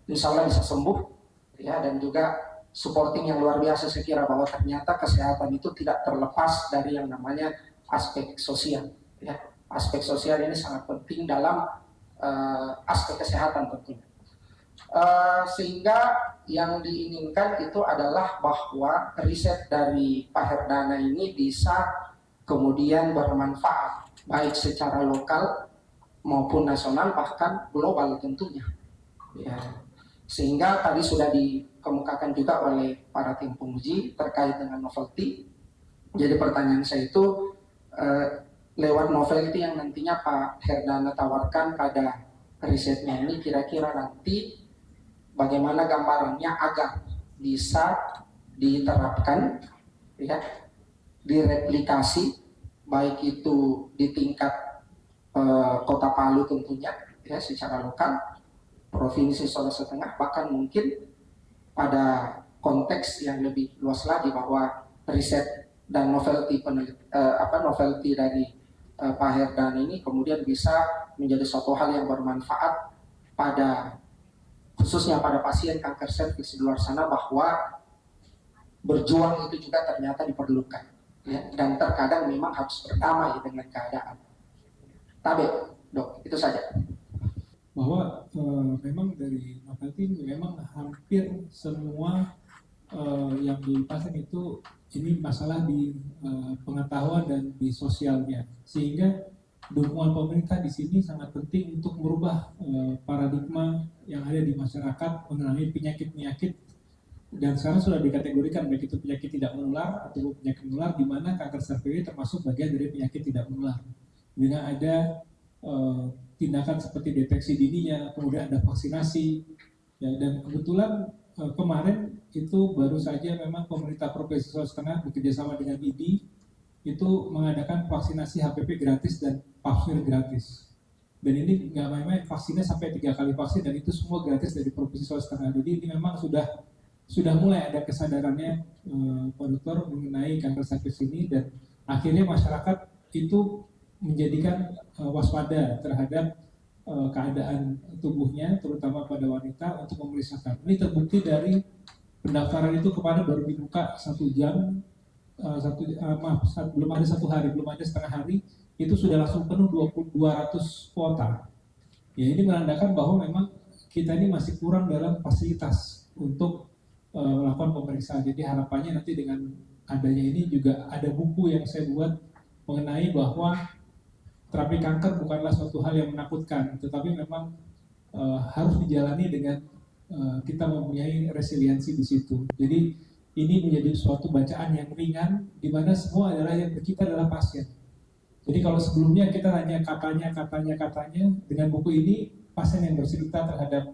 insya Allah bisa sembuh ya, dan juga supporting yang luar biasa saya kira bahwa ternyata kesehatan itu tidak terlepas dari yang namanya aspek sosial ya. Aspek sosial ini sangat penting dalam aspek kesehatan tentunya. Sehingga yang diinginkan itu adalah bahwa riset dari Pak Herdana ini bisa kemudian bermanfaat baik secara lokal maupun nasional, bahkan global tentunya ya. Sehingga tadi sudah dikemukakan juga oleh para tim penguji terkait dengan novelty. Jadi pertanyaan saya itu lewat novelty yang nantinya Pak Herdana tawarkan pada risetnya ini, kira-kira nanti bagaimana gambarannya agar bisa diterapkan ya, direplikasi baik itu di tingkat Kota Palu tentunya ya secara lokal, Provinsi Sulawesi Tengah, bahkan mungkin pada konteks yang lebih luas lagi bahwa riset dan novelty dari Pak Herdan ini kemudian bisa menjadi suatu hal yang bermanfaat pada khususnya pada pasien kanker serviks di luar sana, bahwa berjuang itu juga ternyata diperlukan ya, dan terkadang memang harus berdamai dengan keadaan. Tabe, Dok, itu saja. bahwa memang dari novel memang hampir semua yang di pasien itu ini masalah di pengetahuan dan di sosialnya, sehingga dukungan pemerintah di sini sangat penting untuk merubah paradigma yang ada di masyarakat mengenai penyakit-penyakit, dan sekarang sudah dikategorikan baik itu penyakit tidak menular atau penyakit menular, di mana kanker cervix termasuk bagian dari penyakit tidak menular dengan ada tindakan seperti deteksi dininya, kemudian ada vaksinasi ya, dan kebetulan kemarin itu baru saja memang pemerintah Provinsi Sulawesi Tengah bekerjasama dengan IDI itu mengadakan vaksinasi HPV gratis dan Pfizer gratis. Dan ini nggak main-main, vaksinnya sampai 3 kali vaksin dan itu semua gratis dari Provinsi Sulawesi Tengah. Jadi ini memang sudah mulai ada kesadarannya Pak Dokter mengenai kanker cervix ini, dan akhirnya masyarakat itu menjadikan waspada terhadap keadaan tubuhnya, terutama pada wanita, untuk memeriksakan. Ini terbukti dari pendaftaran itu kemarin baru dibuka 1 jam, belum ada 1 hari, belum ada setengah hari, itu sudah langsung penuh 200 kuota. Ya, ini menandakan bahwa memang kita ini masih kurang dalam fasilitas untuk melakukan pemeriksaan. Jadi harapannya nanti dengan adanya ini juga ada buku yang saya buat mengenai bahwa terapi kanker bukanlah suatu hal yang menakutkan, tetapi memang harus dijalani dengan kita mempunyai resiliensi di situ. Jadi ini menjadi suatu bacaan yang ringan, di mana semua adalah yang kita adalah pasien. Jadi kalau sebelumnya kita hanya katanya, dengan buku ini pasien yang bercerita terhadap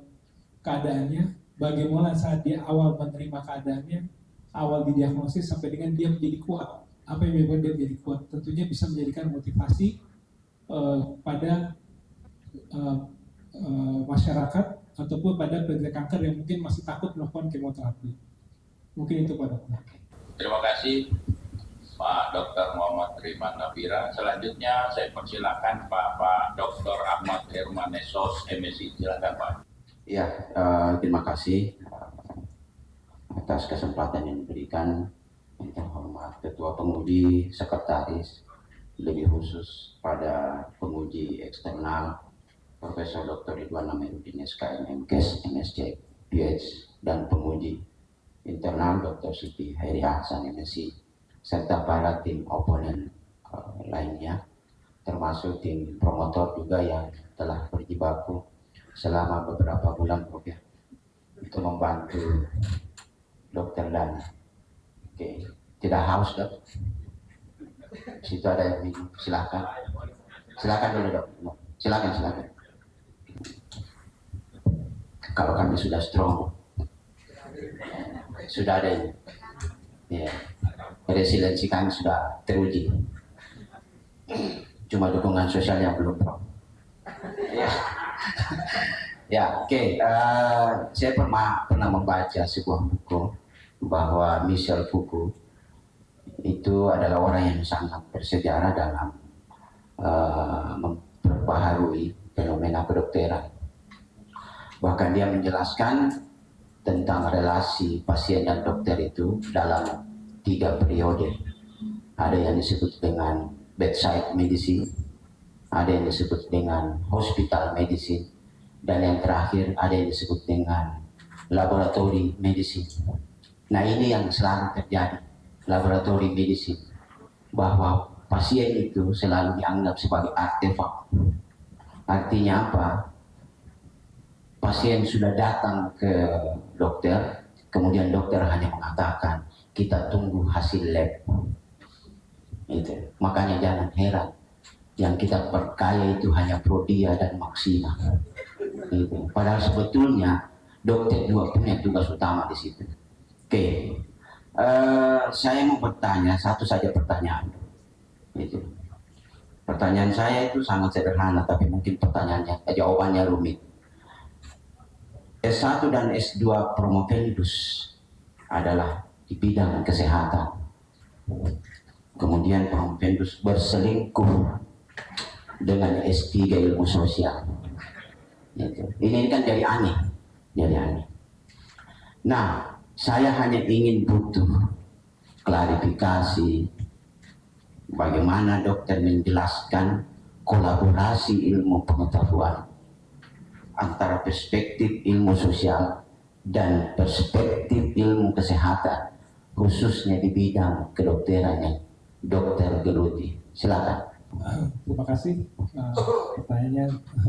keadaannya, bagaimana saat dia awal menerima keadaannya, awal didiagnosis sampai dengan dia menjadi kuat. Apa yang membuat dia menjadi kuat? Tentunya bisa menjadikan motivasi pada masyarakat ataupun pada penderita kanker yang mungkin masih takut melakukan kemoterapi. Mungkin itu Pak Dokter. Terima kasih Pak Dr. Muhammad Raiman Nafira. Selanjutnya saya persilakan Pak Dr. Ahmad Hermanesos, MSI. Silakan Pak. Ya, terima kasih atas kesempatan yang diberikan. Yang terhormat Ketua Penguji, Sekretaris, lebih khusus pada penguji eksternal Profesor Dr. Ridwan Amiruddin SKM, MKes, MSc, PH, dan penguji internal Dr. Siti Hairi Hasan, MSc, serta para tim oponen lainnya, termasuk tim promotor juga yang telah berjibaku selama beberapa bulan Prof ya, untuk membantu Dokter Dana. Oke, tidak haus Dok? Situ ada yang minum, silakan dulu Dok, silakan. Kalau kami sudah strong, sudah ada ini, ya, resiliensi kami sudah teruji. Cuma dukungan sosial yang belum Prof. Ya, oke. Saya pernah membaca sebuah buku bahwa Michel Foucault itu adalah orang yang sangat bersejarah dalam memperbaharui fenomena kedokteran. Bahkan dia menjelaskan tentang relasi pasien dan dokter itu dalam 3 periode. Ada yang disebut dengan bedside medicine, ada yang disebut dengan hospital medicine, dan yang terakhir ada yang disebut dengan laboratory medicine. Nah, ini yang selalu terjadi, laboratory medicine, bahwa pasien itu selalu dianggap sebagai artefak. Artinya apa? Pasien sudah datang ke dokter, kemudian dokter hanya mengatakan kita tunggu hasil lab. Itu. Makanya jangan heran yang kita perkaya itu hanya Prodia dan Maxima. Itu. Padahal sebetulnya dokter juga punya tugas utama di situ. Oke, saya mau bertanya satu saja pertanyaan. Itu. Pertanyaan saya itu sangat sederhana, tapi mungkin jawabannya rumit. S1 dan S2 Promovendus adalah di bidang kesehatan. Kemudian Promovendus berselingkuh dengan S3 ilmu sosial. Ini kan jadi aneh. Nah, saya hanya ingin butuh klarifikasi bagaimana dokter menjelaskan kolaborasi ilmu pengetahuan antara perspektif ilmu sosial dan perspektif ilmu kesehatan, khususnya di bidang kedokterannya, Dr. Geluti. Silakan. Terima kasih. Pertanyaannya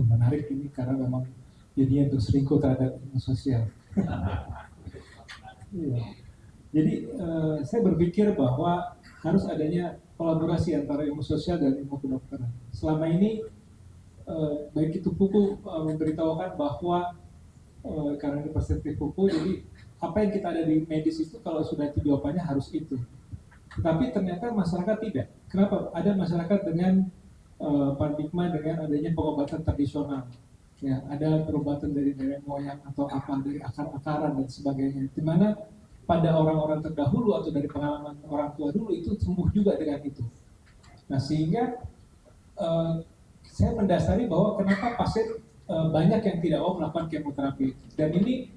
menarik ini karena memang jadinya berselingkuh terhadap ilmu sosial. Iya. Jadi saya berpikir bahwa harus adanya kolaborasi antara ilmu sosial dan ilmu kedokteran. Selama ini baik itu buku memberitahukan bahwa karena ini perspektif buku, jadi apa yang kita ada di medis itu kalau sudah itu jawabannya harus itu. Tapi ternyata masyarakat tidak. Kenapa? Ada masyarakat dengan paradigma dengan adanya pengobatan tradisional. Ya, ada perobatan dari nenek moyang atau apa dari akar-akaran dan sebagainya. Di mana pada orang-orang terdahulu atau dari pengalaman orang tua dulu itu sembuh juga dengan itu. Nah, sehingga saya mendasari bahwa kenapa pasien banyak yang tidak mau melakukan kemoterapi. Dan ini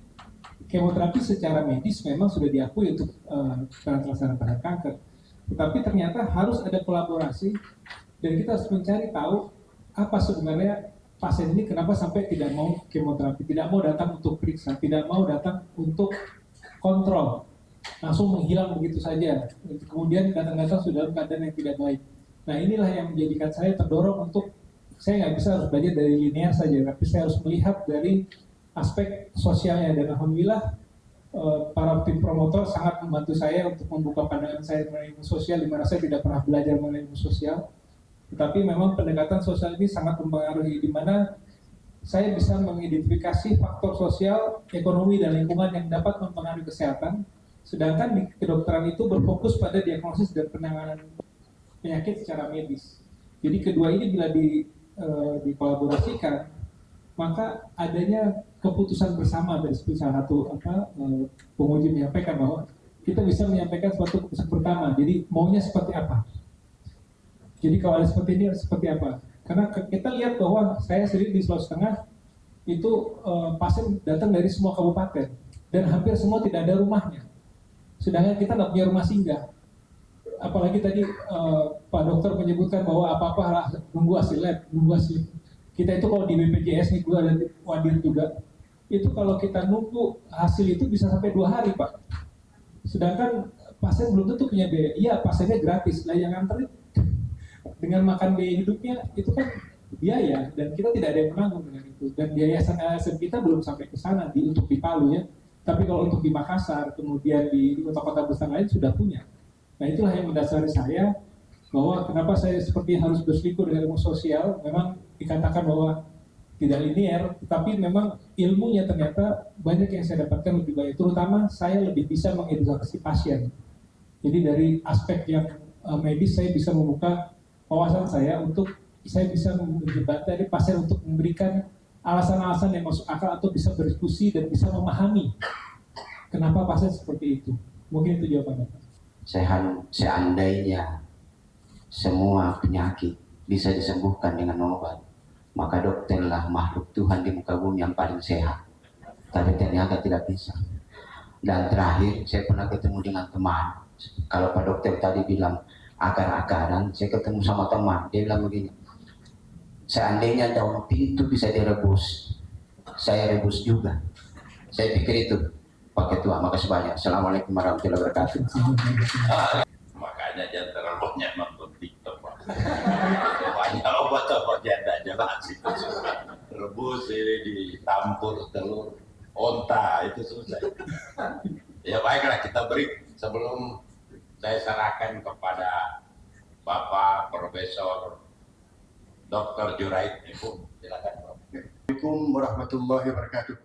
kemoterapi secara medis memang sudah diakui untuk transplantasi pada kanker. Tetapi ternyata harus ada kolaborasi dan kita harus mencari tahu apa sebenarnya pasien ini kenapa sampai tidak mau kemoterapi, tidak mau datang untuk periksa, tidak mau datang untuk kontrol, langsung menghilang begitu saja. Kemudian datang-datang sudah dalam keadaan yang tidak baik. Nah, inilah yang menjadikan saya terdorong untuk saya nggak bisa harus belajar dari linear saja, tapi saya harus melihat dari aspek sosialnya. Dan alhamdulillah para tim promotor sangat membantu saya untuk membuka pandangan saya mengenai ilmu sosial, di mana saya tidak pernah belajar mengenai ilmu sosial. Tetapi memang pendekatan sosial ini sangat mempengaruhi, di mana saya bisa mengidentifikasi faktor sosial, ekonomi, dan lingkungan yang dapat mempengaruhi kesehatan. Sedangkan di kedokteran itu berfokus pada diagnosis dan penanganan penyakit secara medis. Jadi kedua ini bila dikolaborasikan, maka adanya keputusan bersama dari salah satu penguji menyampaikan bahwa kita bisa menyampaikan suatu keputusan pertama. Jadi maunya seperti apa? Jadi kalau ada seperti ini seperti apa? Karena kita lihat bahwa saya sendiri di Sulawesi Tengah itu pasien datang dari semua kabupaten dan hampir semua tidak ada rumahnya. Sedangkan kita nggak punya rumah singgah. Apalagi tadi Pak Dokter menyebutkan bahwa apa-apa nunggu hasil lab, nunggu hasil. Kita itu kalau di BPJS nih, gue ada wadir juga. Itu kalau kita nunggu hasil itu bisa sampai 2 hari, Pak. Sedangkan pasien belum tentu punya biaya. Iya, pasiennya gratis. Nah, yang nganterin dengan makan biaya hidupnya itu kan biaya, dan kita tidak ada yang menanggung dengan itu. Dan yayasan kita belum sampai ke sana untuk di Palu ya. Tapi kalau untuk di Makassar, kemudian di kota-kota besar lain sudah punya. Nah, itulah yang mendasari saya bahwa kenapa saya seperti harus berselingkuh dengan ilmu sosial. Memang dikatakan bahwa tidak linear, tetapi memang ilmunya ternyata banyak yang saya dapatkan lebih banyak. Terutama saya lebih bisa mengedukasi pasien. Jadi dari aspek yang medis saya bisa membuka wawasan saya untuk saya bisa menjembatani pasien untuk memberikan alasan-alasan yang masuk akal atau bisa berdiskusi dan bisa memahami kenapa pasien seperti itu. Mungkin itu jawabannya, Pak. Seandainya semua penyakit bisa disembuhkan dengan obat, maka dokterlah makhluk Tuhan di muka bumi yang paling sehat. Tapi ternyata tidak bisa. Dan terakhir, saya pernah ketemu dengan teman. Kalau Pak Dokter tadi bilang akar-akaran, saya ketemu sama teman. Dia bilang begini, seandainya daun pintu bisa direbus, saya rebus juga. Saya pikir itu Pak Ketua. Makasih banyak. Assalamualaikum warahmatullahi wabarakatuh. Makanya jangan terlalu banyak nonton TikTok, Pak. Banyak obat-obat janda jelas itu susah. Rebus ini ditampur telur onta itu susah. Ya baiklah, kita break sebelum saya serahkan kepada Bapak Profesor Dr. Jurait. Ibu, silakan, Pak. Assalamualaikum warahmatullahi wabarakatuh.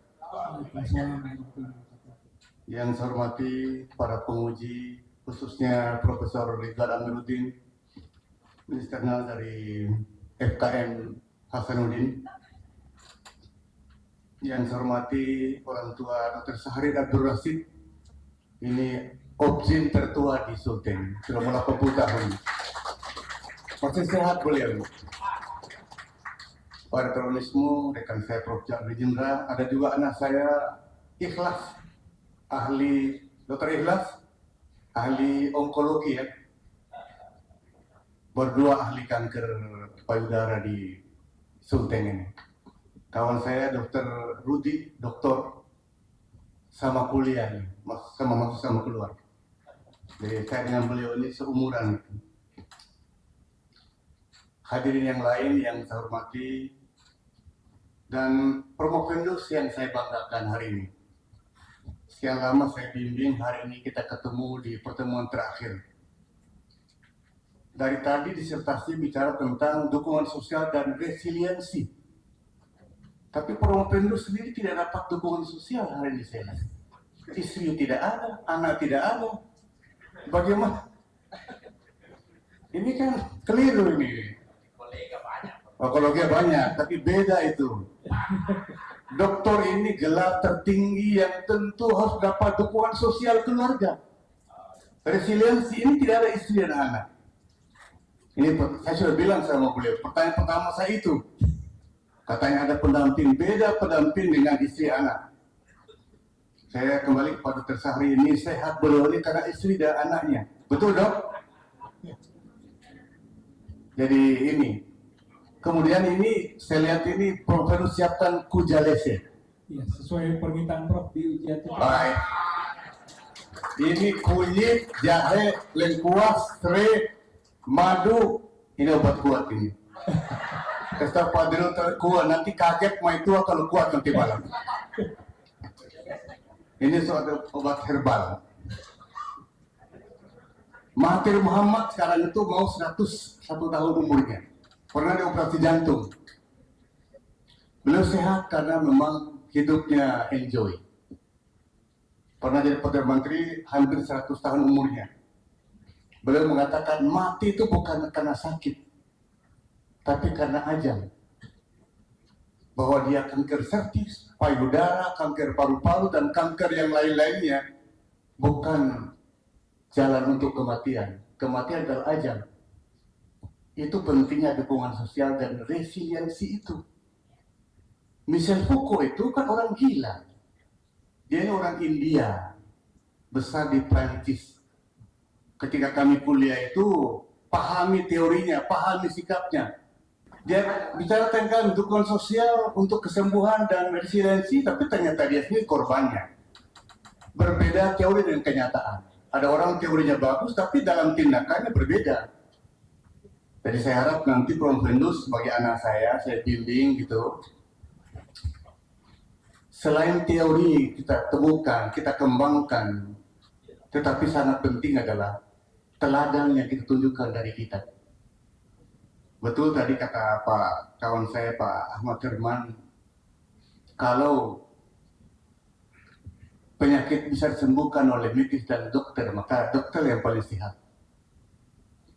Yang saya hormati para penguji, khususnya Profesor Ridwan Amiruddin, Eksternal dari FKM Hasanuddin. Yang saya hormati orang tua Dr. Sahrid Abdul Rasid, ini objin tertua di Sulteng, sudah 80 tahun. Masih sehat beliau. Para terorisme, rekan saya Prof. Jabri Jindra, ada juga anak saya Ikhlas, ahli Dr. Ikhlas, ahli onkologi ya. Berdua ahli kanker payudara di Sulteng ini. kawan saya Dr. Rudi, doktor sama kuliah nih, sama masuk sama keluar. Jadi saya dengan beliau ini seumuran. Hadirin yang lain yang saya hormati dan Promopendus yang saya banggakan hari ini. Sekian lama saya bimbing, hari ini kita ketemu di pertemuan terakhir. Dari tadi disertasi bicara tentang dukungan sosial dan resiliensi. Tapi Promopendus sendiri tidak dapat dukungan sosial hari ini saya. Istri tidak ada, anak tidak ada. Bagaimana? Ini kan keliru ini. Kolega banyak, tapi beda itu. Doktor ini gelar tertinggi yang tentu harus dapat dukungan sosial keluarga. Resiliensi ini tidak ada istri dan anak. Ini saya sudah bilang sama beliau, pertanyaan pertama saya itu. Katanya ada pendamping, beda pendamping dengan istri anak. Saya kembali kepada tersahari ini, sehat beliau ini karena istri dan anaknya. Betul dok? Jadi ini. Kemudian ini, saya lihat ini Prof. siapkan kujalese. Ya, sesuai permintaan Prof di ujian itu. Baik. Ini kunyit, jahe, lengkuas, serai, madu. Ini obat kuat ini. Kata Pak Dirut kuat, nanti kaget main tua kalau kuat nanti malam. Ini suatu obat herbal. Mahathir Muhammad sekarang itu mau 101 tahun umurnya. Pernah dioperasi jantung. Beliau sehat karena memang hidupnya enjoy. Pernah jadi Perdana Menteri hampir 100 tahun umurnya. Beliau mengatakan mati itu bukan karena sakit, tapi karena ajal. Bahwa dia kanker sertis, payudara, kanker paru-paru, dan kanker yang lain-lainnya bukan jalan untuk kematian. Kematian adalah ajal. Itu pentingnya dukungan sosial dan resiliensi itu. Michel Foucault itu kan orang gila. Dia ini orang India, besar di Prancis. Ketika kami kuliah itu, pahami teorinya, pahami sikapnya. Dia bicara tentang dukungan sosial untuk kesembuhan dan resiliensi, tapi ternyata dia sendiri korbannya. Berbeda teori dengan kenyataan. Ada orang teorinya bagus, tapi dalam tindakannya berbeda. Jadi saya harap nanti Promopendus sebagai anak saya bimbing gitu. Selain teori kita temukan, kita kembangkan, tetapi sangat penting adalah teladan yang kita tunjukkan dari kita. Betul tadi kata Pak kawan saya Pak Ahmad Herman, kalau penyakit bisa disembuhkan oleh medis dan dokter, maka dokter yang paling sehat.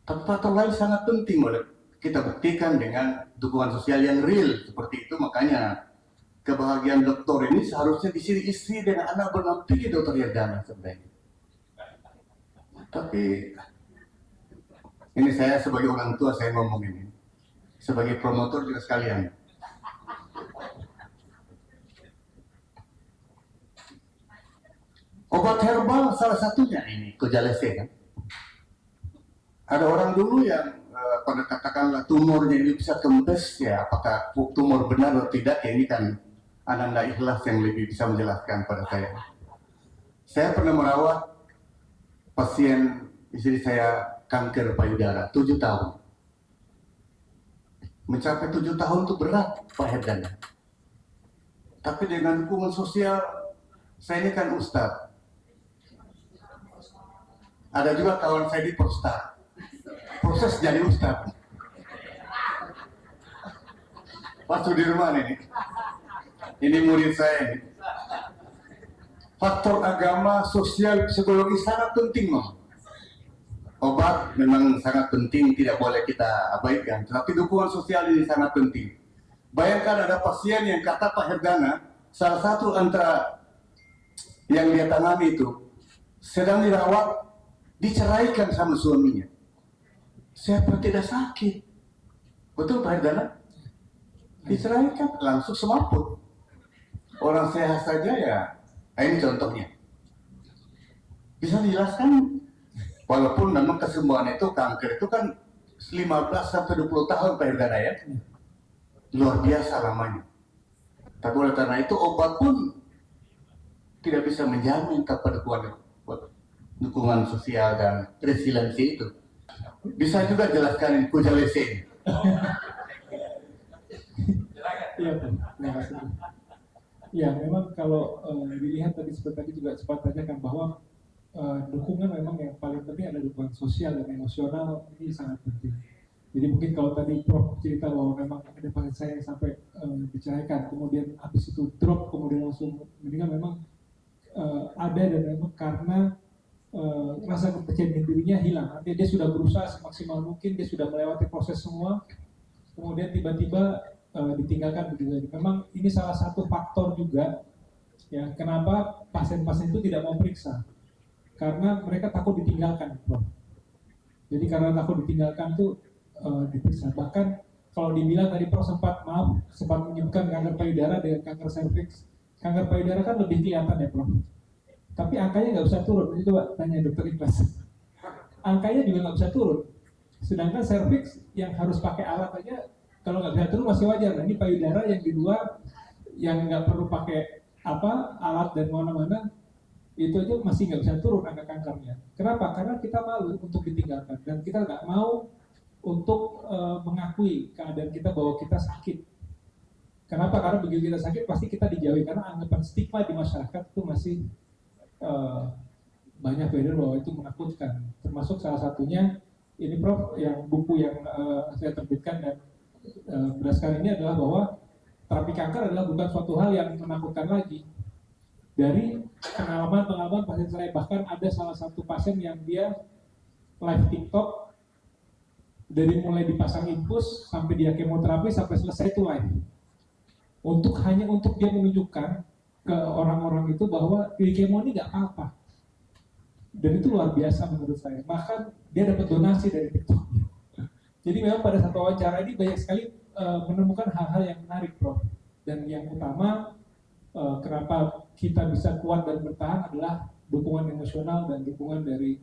Tapi faktor lain sangat penting oleh kita buktikan dengan dukungan sosial yang real seperti itu. Makanya kebahagiaan dokter ini seharusnya di sini istri dan anak bernampingi Dr. Yerdana sebenarnya. Tapi ini saya sebagai orang tua saya ngomong ini, sebagai promotor juga sekalian. Obat herbal salah satunya ini kujalese kan. Ada orang dulu yang pada katakanlah tumornya ini bisa kempes ya, apakah tumor benar atau tidak ya, ini kan Ananda Ikhlas yang lebih bisa menjelaskan pada saya. Saya pernah merawat pasien istri saya kanker payudara 7 tahun. Mencapai 7 tahun itu berat Pak Herdana. Tapi dengan dukungan sosial, saya ini kan ustadz. Ada juga kawan saya di Prostat. Proses jadi ustadz. Pak Sudirman ini murid saya ini. Faktor agama, sosial, psikologi sangat penting, Mam. Obat memang sangat penting, tidak boleh kita abaikan. Tapi dukungan sosial ini sangat penting. Bayangkan ada pasien yang kata Pak Herdana, salah satu antara yang dia tangani itu sedang dirawat, diceraikan sama suaminya. Saya tidak sakit. Betul Pak Herdana? Diceraikan, langsung semaput. Orang sehat saja ya. Nah, ini contohnya. Bisa dijelaskan? Walaupun memang kesembuhan itu, kanker itu kan 15 sampai 20 tahun Pak Herdana ya. Luar biasa lamanya. Tapi oleh karena itu obat pun tidak bisa menjamin kepada dukungan sosial dan resiliensi itu. Bisa juga jelaskan Kujalese. Iya, terima kasih. Ya, memang kalau dilihat tadi seperti tadi juga sempat tanyakan bahwa dukungan memang yang paling penting adalah dukungan sosial dan emosional, ini sangat penting. Jadi mungkin kalau tadi Prof cerita bahwa memang ada pasien saya yang sampai diceraikan, kemudian habis itu drop, kemudian langsung meninggal, memang ada, dan memang karena rasa kepercayaan dirinya hilang. Artinya dia sudah berusaha semaksimal mungkin, dia sudah melewati proses semua, kemudian tiba-tiba ditinggalkan begitu. Memang ini salah satu faktor juga ya kenapa pasien-pasien itu tidak mau periksa, karena mereka takut ditinggalkan, Prof. Jadi karena takut ditinggalkan tuh diperiksa. Bahkan kalau dibilang tadi Prof sempat menyebutkan kanker payudara dengan kanker serviks. Kanker payudara kan lebih kelihatan ya, Prof. Tapi angkanya nggak bisa turun. Jadi coba tanya dokter Ikhlas. Angkanya juga nggak bisa turun. Sedangkan serviks yang harus pakai alat aja kalau nggak bisa turun masih wajar. Nah, ini payudara yang di luar yang nggak perlu pakai alat dan mana-mana, itu aja masih nggak bisa turun angka kankernya. Kenapa? Karena kita malu untuk ditinggalkan dan kita nggak mau untuk mengakui keadaan kita bahwa kita sakit. Kenapa? Karena begitu kita sakit pasti kita dijauhi, karena anggapan stigma di masyarakat itu masih banyak beredar bahwa itu menakutkan. Termasuk salah satunya ini Prof, yang buku yang saya terbitkan dan berdasarkan ini adalah bahwa terapi kanker adalah bukan suatu hal yang menakutkan lagi. Dari pengalaman pasien saya, bahkan ada salah satu pasien yang dia live TikTok dari mulai dipasang infus sampai dia kemoterapi sampai selesai itu live. Hanya untuk dia menunjukkan ke orang-orang itu bahwa di kemo ini nggak apa-apa. Dan itu luar biasa menurut saya. Bahkan dia dapat donasi dari TikTok. Jadi memang pada satu wawancara ini banyak sekali menemukan hal-hal yang menarik, Prof. Dan yang utama kenapa kita bisa kuat dan bertahan adalah dukungan emosional dan dukungan dari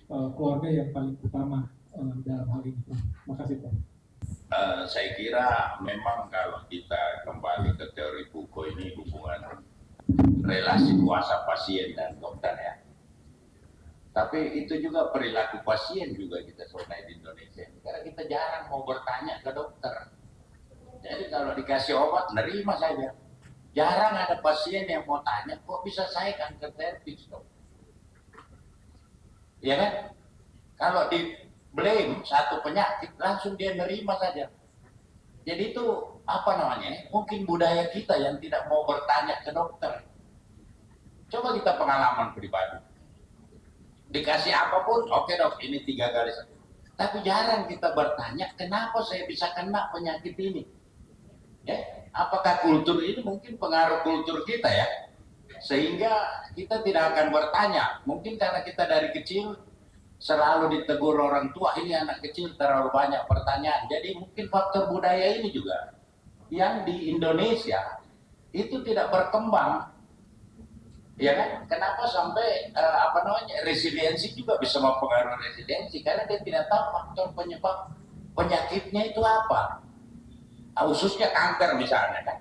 keluarga yang paling utama dalam hal ini. Terima kasih, Prof. Saya kira memang kalau kita kembali ke teori Foucault ini hubungan relasi kuasa pasien dan dokter ya. Tapi itu juga perilaku pasien juga kita selesai di Indonesia. Karena kita jarang mau bertanya ke dokter. Jadi kalau dikasih obat, nerima saja. Jarang ada pasien yang mau tanya, kok bisa saya kanker serviks, dok? Ya kan? Kalau di blame satu penyakit, langsung dia nerima saja. Jadi itu apa namanya? Mungkin budaya kita yang tidak mau bertanya ke dokter. Coba kita pengalaman pribadi. Dikasih apapun, oke dok, ini 3 garis. Tapi jarang kita bertanya, kenapa saya bisa kena penyakit ini? Ya, apakah kultur ini mungkin pengaruh kultur kita ya? Sehingga kita tidak akan bertanya. Mungkin karena kita dari kecil selalu ditegur orang tua, ini anak kecil terlalu banyak pertanyaan. Jadi mungkin faktor budaya ini juga yang di Indonesia itu tidak berkembang. Ya kan? Kenapa sampai resiliensi juga bisa mempengaruhi resiliensi? Karena dia tidak tahu faktor penyebab penyakitnya itu apa. Khususnya kanker misalnya kan.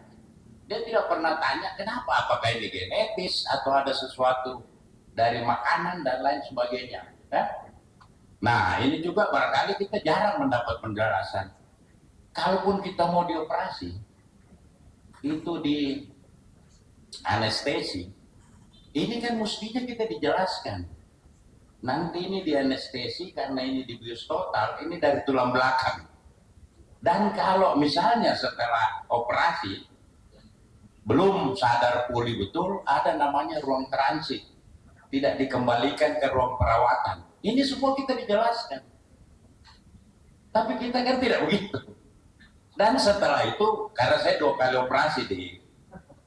Dia tidak pernah tanya kenapa, apakah ini genetis atau ada sesuatu dari makanan dan lain sebagainya. Ya? Nah ini juga barangkali kita jarang mendapat penjelasan. Kalaupun kita mau dioperasi, itu di anestesi, ini kan mestinya kita dijelaskan. Nanti ini di anestesi karena ini dibius total, ini dari tulang belakang. Dan kalau misalnya setelah operasi belum sadar pulih betul, ada namanya ruang transit, tidak dikembalikan ke ruang perawatan. Ini semua kita dijelaskan. Tapi kita kan tidak begitu. Dan setelah itu, karena saya 2 kali operasi di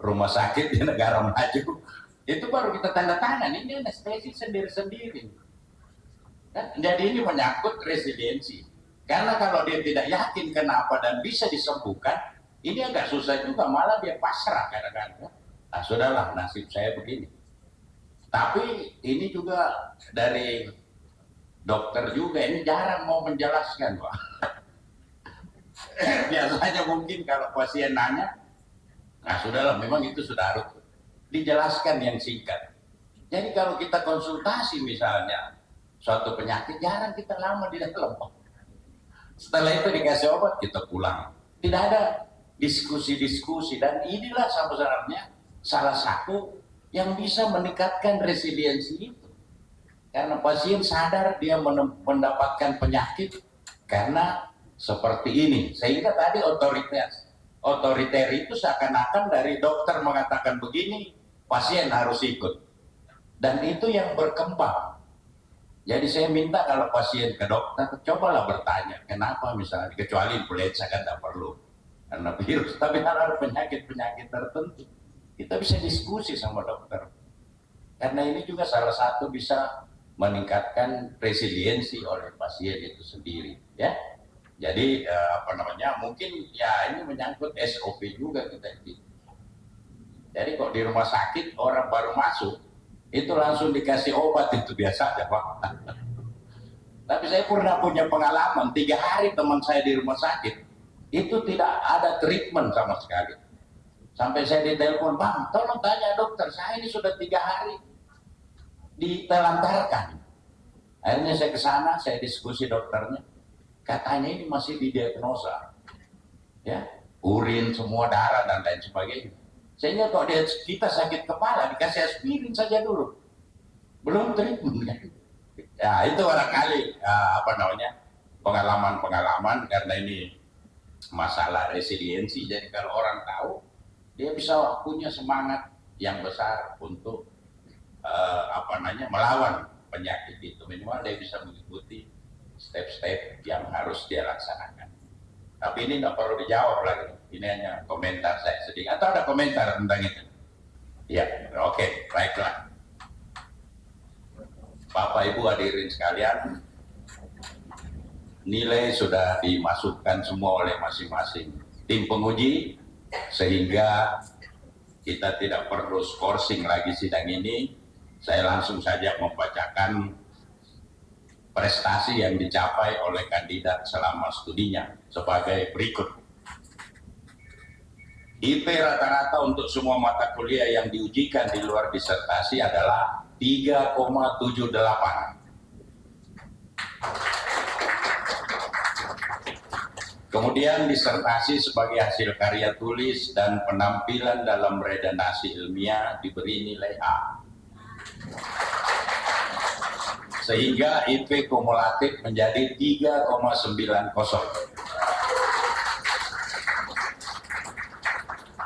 rumah sakit di negara maju, itu baru kita tanda tangan, ini anestesi sendiri-sendiri. Jadi ini menyangkut resiliensi. Karena kalau dia tidak yakin kenapa dan bisa disembuhkan, ini agak susah juga, malah dia pasrah kadang-kadang. Nah sudahlah, nasib saya begini. Tapi ini juga dari dokter juga, ini jarang mau menjelaskan, Pak. Biasanya mungkin kalau pasien nanya, Nah sudahlah, memang itu sudah harus dijelaskan yang singkat. Jadi kalau kita konsultasi misalnya suatu penyakit, jarang kita lama di dalam. Setelah itu dikasih obat, kita pulang. Tidak ada diskusi-diskusi, dan inilah sebenarnya salah satu yang bisa meningkatkan resiliensi itu. Karena pasien sadar dia mendapatkan penyakit karena seperti ini. Sehingga tadi otoriter itu seakan-akan dari dokter mengatakan begini, pasien harus ikut. Dan itu yang berkembang. Jadi saya minta kalau pasien ke dokter, cobalah bertanya, kenapa misalnya, kecuali influenza kan tidak perlu, karena virus, tapi kalau penyakit-penyakit tertentu, kita bisa diskusi sama dokter. Karena ini juga salah satu bisa meningkatkan resiliensi oleh pasien itu sendiri, ya. Jadi mungkin ya ini menyangkut SOP juga kita ini. Jadi kok di rumah sakit orang baru masuk itu langsung dikasih obat, itu biasa aja Pak. Tapi saya pernah punya pengalaman 3 hari teman saya di rumah sakit itu tidak ada treatment sama sekali. Sampai saya ditelepon, Bang, tolong tanya dokter, saya ini sudah 3 hari ditelantarkan. Akhirnya saya ke sana, saya diskusi dokternya, katanya ini masih didiagnosa, ya, urin semua, darah dan lain sebagainya. Sehingga kalau kita sakit kepala dikasih aspirin saja dulu, belum treatment kan? Ya itu barangkali pengalaman-pengalaman, karena ini masalah resiliensi. Jadi kalau orang tahu, dia bisa punya semangat yang besar untuk melawan penyakit itu. Minimal dia bisa mengikuti step-step yang harus dia laksanakan. Tapi ini nggak perlu dijawab lagi. Ini hanya komentar saya sedikit. Atau ada komentar tentang itu? Ya, oke, baiklah. Bapak Ibu hadirin sekalian, nilai sudah dimasukkan semua oleh masing-masing tim penguji, sehingga kita tidak perlu skorsing lagi sidang ini. Saya langsung saja membacakan prestasi yang dicapai oleh kandidat selama studinya sebagai berikut. IP rata-rata untuk semua mata kuliah yang diujikan di luar disertasi adalah 3,78. Kemudian disertasi sebagai hasil karya tulis dan penampilan dalam redaksi ilmiah diberi nilai A. Sehingga IP kumulatif menjadi 3,90.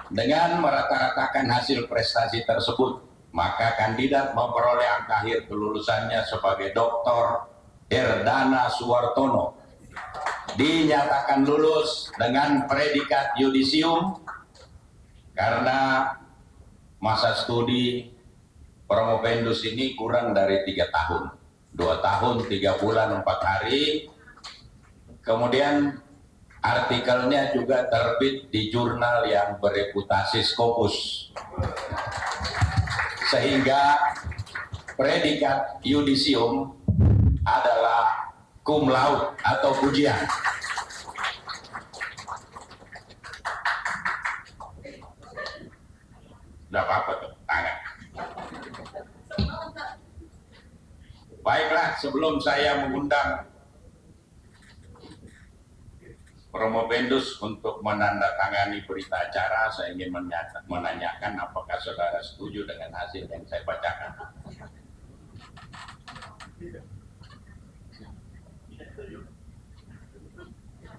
Dengan merata-ratakan hasil prestasi tersebut, maka kandidat memperoleh angka akhir kelulusannya sebagai Dr. Herdana Suwartono dinyatakan lulus dengan predikat yudisium karena masa studi Promovendus ini kurang dari 3 tahun, 2 tahun 3 bulan 4 hari. Kemudian artikelnya juga terbit di jurnal yang bereputasi Scopus, sehingga predikat yudisium adalah cum laude atau pujian. Tidak apa-apa tuh, tangan. Baiklah, sebelum saya mengundang Promovendus untuk menandatangani berita acara, saya ingin menanyakan apakah saudara setuju dengan hasil yang saya bacakan.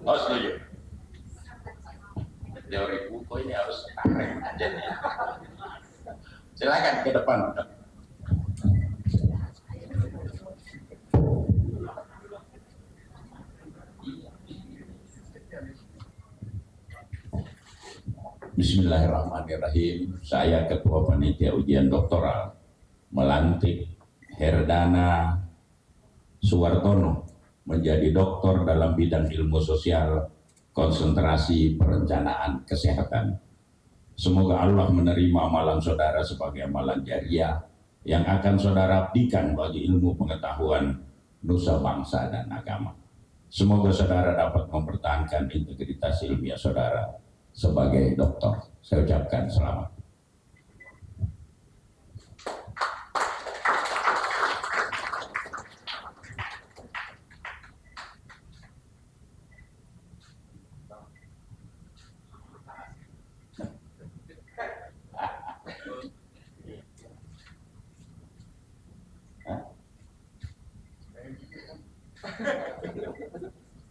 Oh, setuju. Teori buku ini harus tarik aja nih. Silakan ke depan. Bismillahirrahmanirrahim. Saya Ketua Panitia Ujian Doktoral melantik Herdana Suwartono menjadi doktor dalam bidang ilmu sosial, konsentrasi perencanaan kesehatan. Semoga Allah menerima amalan saudara sebagai amalan jariah yang akan saudara abdikan bagi ilmu pengetahuan nusa bangsa dan agama. Semoga saudara dapat mempertahankan integritas ilmiah saudara sebagai dokter. Saya ucapkan selamat.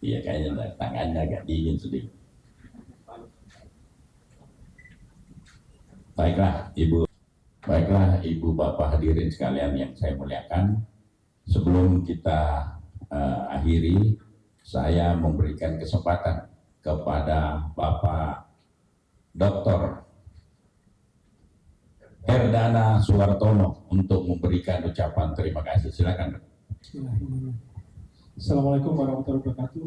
Iya, kayaknya tangannya agak dingin sedikit. Baiklah Ibu Bapak hadirin sekalian yang saya muliakan. Sebelum kita akhiri, saya memberikan kesempatan kepada Bapak Dr. Herdana Suwartono untuk memberikan ucapan terima kasih. Silakan. Assalamualaikum warahmatullahi wabarakatuh.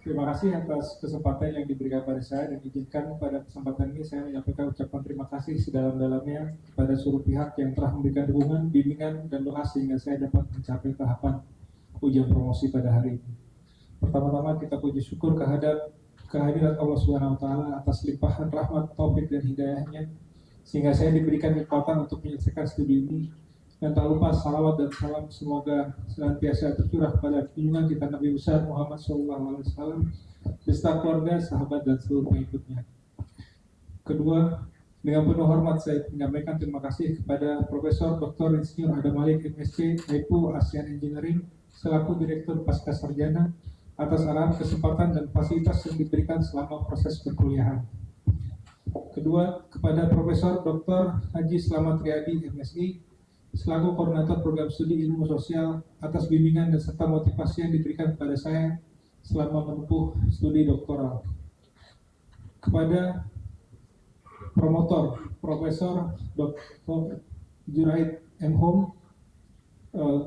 Terima kasih atas kesempatan yang diberikan pada saya, dan izinkan pada kesempatan ini saya menyampaikan ucapan terima kasih sedalam-dalamnya kepada seluruh pihak yang telah memberikan dukungan, bimbingan, dan doa sehingga saya dapat mencapai tahapan ujian promosi pada hari ini. Pertama-tama kita puji syukur kehadirat Allah Subhanahu wa Ta'ala atas limpahan rahmat, taufik, dan hidayahnya sehingga saya diberikan kekuatan untuk menyelesaikan studi ini. Dan tak lupa salawat dan salam semoga senantiasa tercurah pada junjungan kita Nabi besar Muhammad SAW beserta keluarga, sahabat, dan seluruh pengikutnya. Kedua, dengan penuh hormat saya menyampaikan terima kasih kepada Profesor Dr. Insinyur Adam Malik MSc, IPU ASEAN Engineering selaku Direktur Pasca Sarjana atas arahan, kesempatan, dan fasilitas yang diberikan selama proses perkuliahan. Kedua, kepada Profesor Dr. Haji Slamet Riyadi MSI selaku Koordinator Program Studi Ilmu Sosial atas bimbingan dan serta motivasi yang diberikan kepada saya selama menempuh studi doktoral. Kepada promotor Profesor Dr. Juraid M. Hom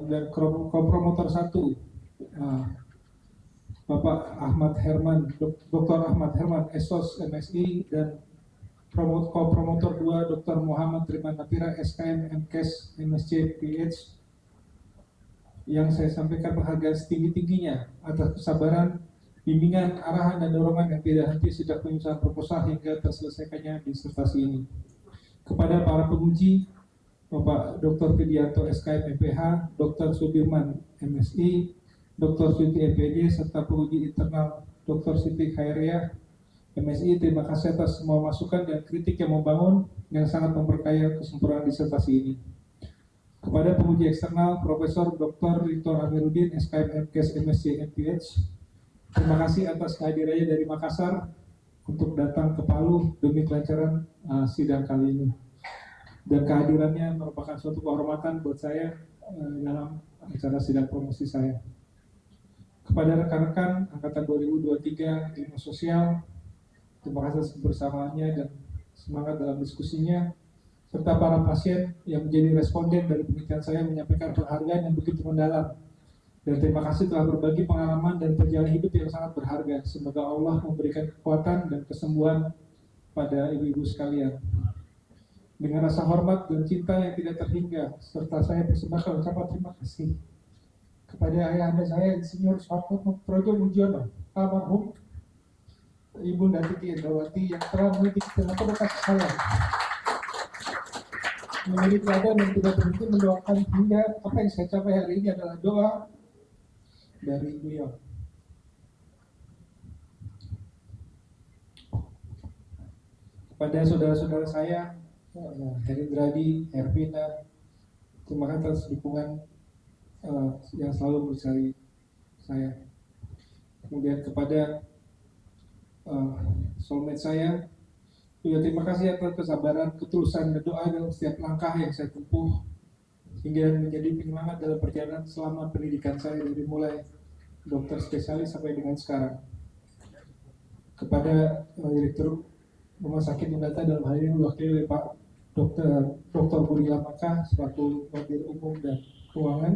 dan kopromotor 1 Bapak Ahmad Herman, Dr. Ahmad Herman Esos MSI, dan kopromotor 2 Dr. Muhammad Riman Nafira SKM MKes MSc PH, yang saya sampaikan penghargaan setinggi-tingginya atas kesabaran, bimbingan, arahan, dan dorongan yang tidak henti sejak penyusunan proposal hingga terselesaikannya disertasi ini. Kepada para penguji, Bapak Dr. Fidianto SKM MPH, Dr. Sudirman MSI, Dr. Siti MPD, serta penguji internal Dr. Siti Khairiyah MSI, terima kasih atas semua masukan dan kritik yang membangun yang sangat memperkaya kesempurnaan disertasi ini. Kepada penguji eksternal Profesor Dr. Rito Amiruddin SKM MKes MSc MPH, terima kasih atas kehadirannya dari Makassar untuk datang ke Palu demi kelancaran sidang kali ini. Dan kehadirannya merupakan suatu kehormatan buat saya dalam acara sidang promosi saya. Kepada rekan-rekan Angkatan 2023 Ilmu Sosial, terima kasih kebersamaannya dan semangat dalam diskusinya, serta para pasien yang menjadi responden dari penelitian saya menyampaikan penghargaan yang begitu mendalam. Dan terima kasih telah berbagi pengalaman dan perjalanan hidup yang sangat berharga. Semoga Allah memberikan kekuatan dan kesembuhan pada ibu-ibu sekalian. Dengan rasa hormat dan cinta yang tidak terhingga, serta saya persembahkan ucapan terima kasih kepada ayahanda saya, Insinyur Suwartono Projo Mujiono, almarhum Ibu Titi Indrawati, yang telah mendidik dengan penuh kasih sayang, menjadi teladan dan tidak berhenti mendoakan, hingga apa yang saya capai hari ini adalah doa dari beliau. Kepada saudara-saudara saya, Herindradi, Hervina, terima kasih atas dukungan yang selalu menyertai saya. Kemudian kepada soulmate saya, juga terima kasih atas kesabaran, ketulusan, dan doa dalam setiap langkah yang saya tempuh hingga menjadi penyemangat dalam perjalanan selama pendidikan saya dari mulai dokter spesialis sampai dengan sekarang. Kepada Direktur Rumah Sakit Undata dalam hal ini diwakili oleh Pak Dr. Budi Lamaka selaku Wakil Umum dan Keuangan,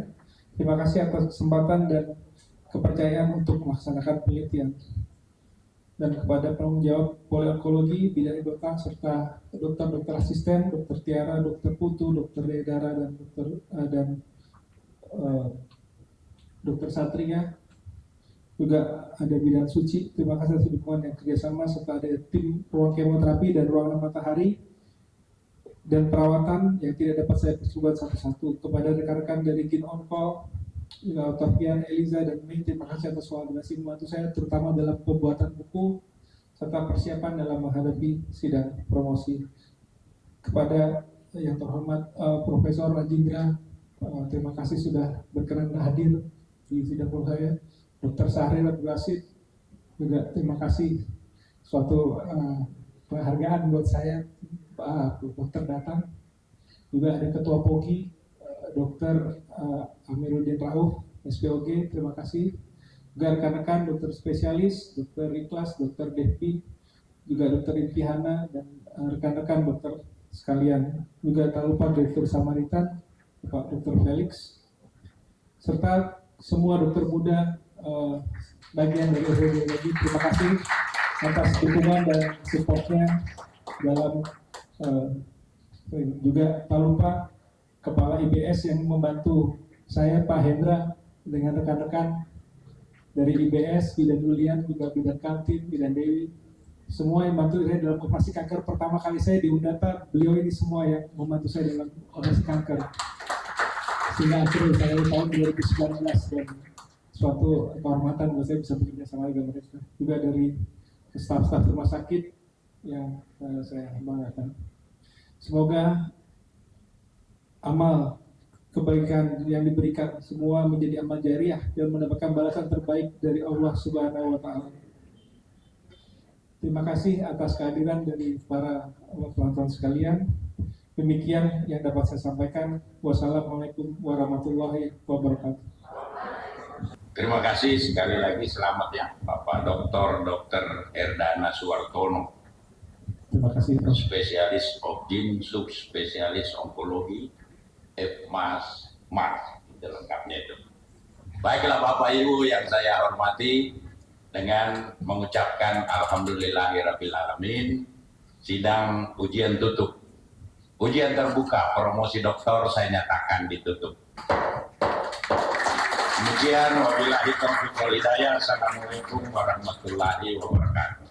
terima kasih atas kesempatan dan kepercayaan untuk melaksanakan penelitian. Dan kepada penanggung jawab Poli-Onkologi, bidang dokter, serta dokter asisten, Dokter Tiara, Dokter Putu, Dokter Dedara, dan Dokter Satria, juga ada bidan suci. Terima kasih atas dukungan dan kerjasama, serta ada tim ruang kemoterapi dan ruangan matahari dan perawatan yang tidak dapat saya sebutkan satu-satu. Kepada rekan-rekan dari Kin On Call, Tafian, Eliza, dan Mei, terima kasih atas kolaborasi membantu saya, terutama dalam pembuatan buku serta persiapan dalam menghadapi sidang promosi. Kepada yang terhormat Profesor Rajindra, terima kasih sudah berkenan hadir di sidang promosi saya. Dr. Sahrir Abdul Rasid, juga terima kasih, suatu penghargaan buat saya, Pak Dokter datang. Juga ada Ketua POGI, Dr. Amiruddin Rauf, SPOG, terima kasih. Juga rekan-rekan dokter spesialis, Dr. Ikhlas, Dr. Devi, juga Dr. Intihana, dan rekan-rekan dokter sekalian. Juga tak lupa Direktur Samaritan, Pak Dr. Felix, serta semua dokter muda bagian dari radiologi. Terima kasih atas dukungan dan supportnya dalam juga tak lupa Kepala IBS yang membantu saya, Pak Hendra, dengan rekan-rekan dari IBS, Bidan Julian, juga Bidan Kaltim, Bidan Dewi, semua yang membantu saya dalam operasi kanker pertama kali saya di Undata. Beliau ini semua yang membantu saya dalam operasi kanker sehingga akhirnya saya tahun 2019, dan suatu kehormatan buat saya bisa bekerja sama dengan mereka. Juga dari staf-staf rumah sakit yang saya banggakan. Semoga amal kebaikan yang diberikan semua menjadi amal jariah dan mendapatkan balasan terbaik dari Allah Subhanahu wa Ta'ala. Terima kasih atas kehadiran dari para penonton sekalian. Demikian yang dapat saya sampaikan. Wassalamualaikum warahmatullahi wabarakatuh. Terima kasih sekali lagi, selamat ya Bapak Dr. Erdana Suwartono, Terima kasih, Prof. spesialis Obgyn, subspesialis onkologi, FMAS, MAS, itu lengkapnya itu. Baiklah Bapak Ibu yang saya hormati, dengan mengucapkan Alhamdulillahirrahmanirrahim, sidang ujian tutup. Ujian terbuka promosi doktor saya nyatakan ditutup. Demikian, wabillahi taufiq wal hidayah. Assalamualaikum warahmatullahi wabarakatuh.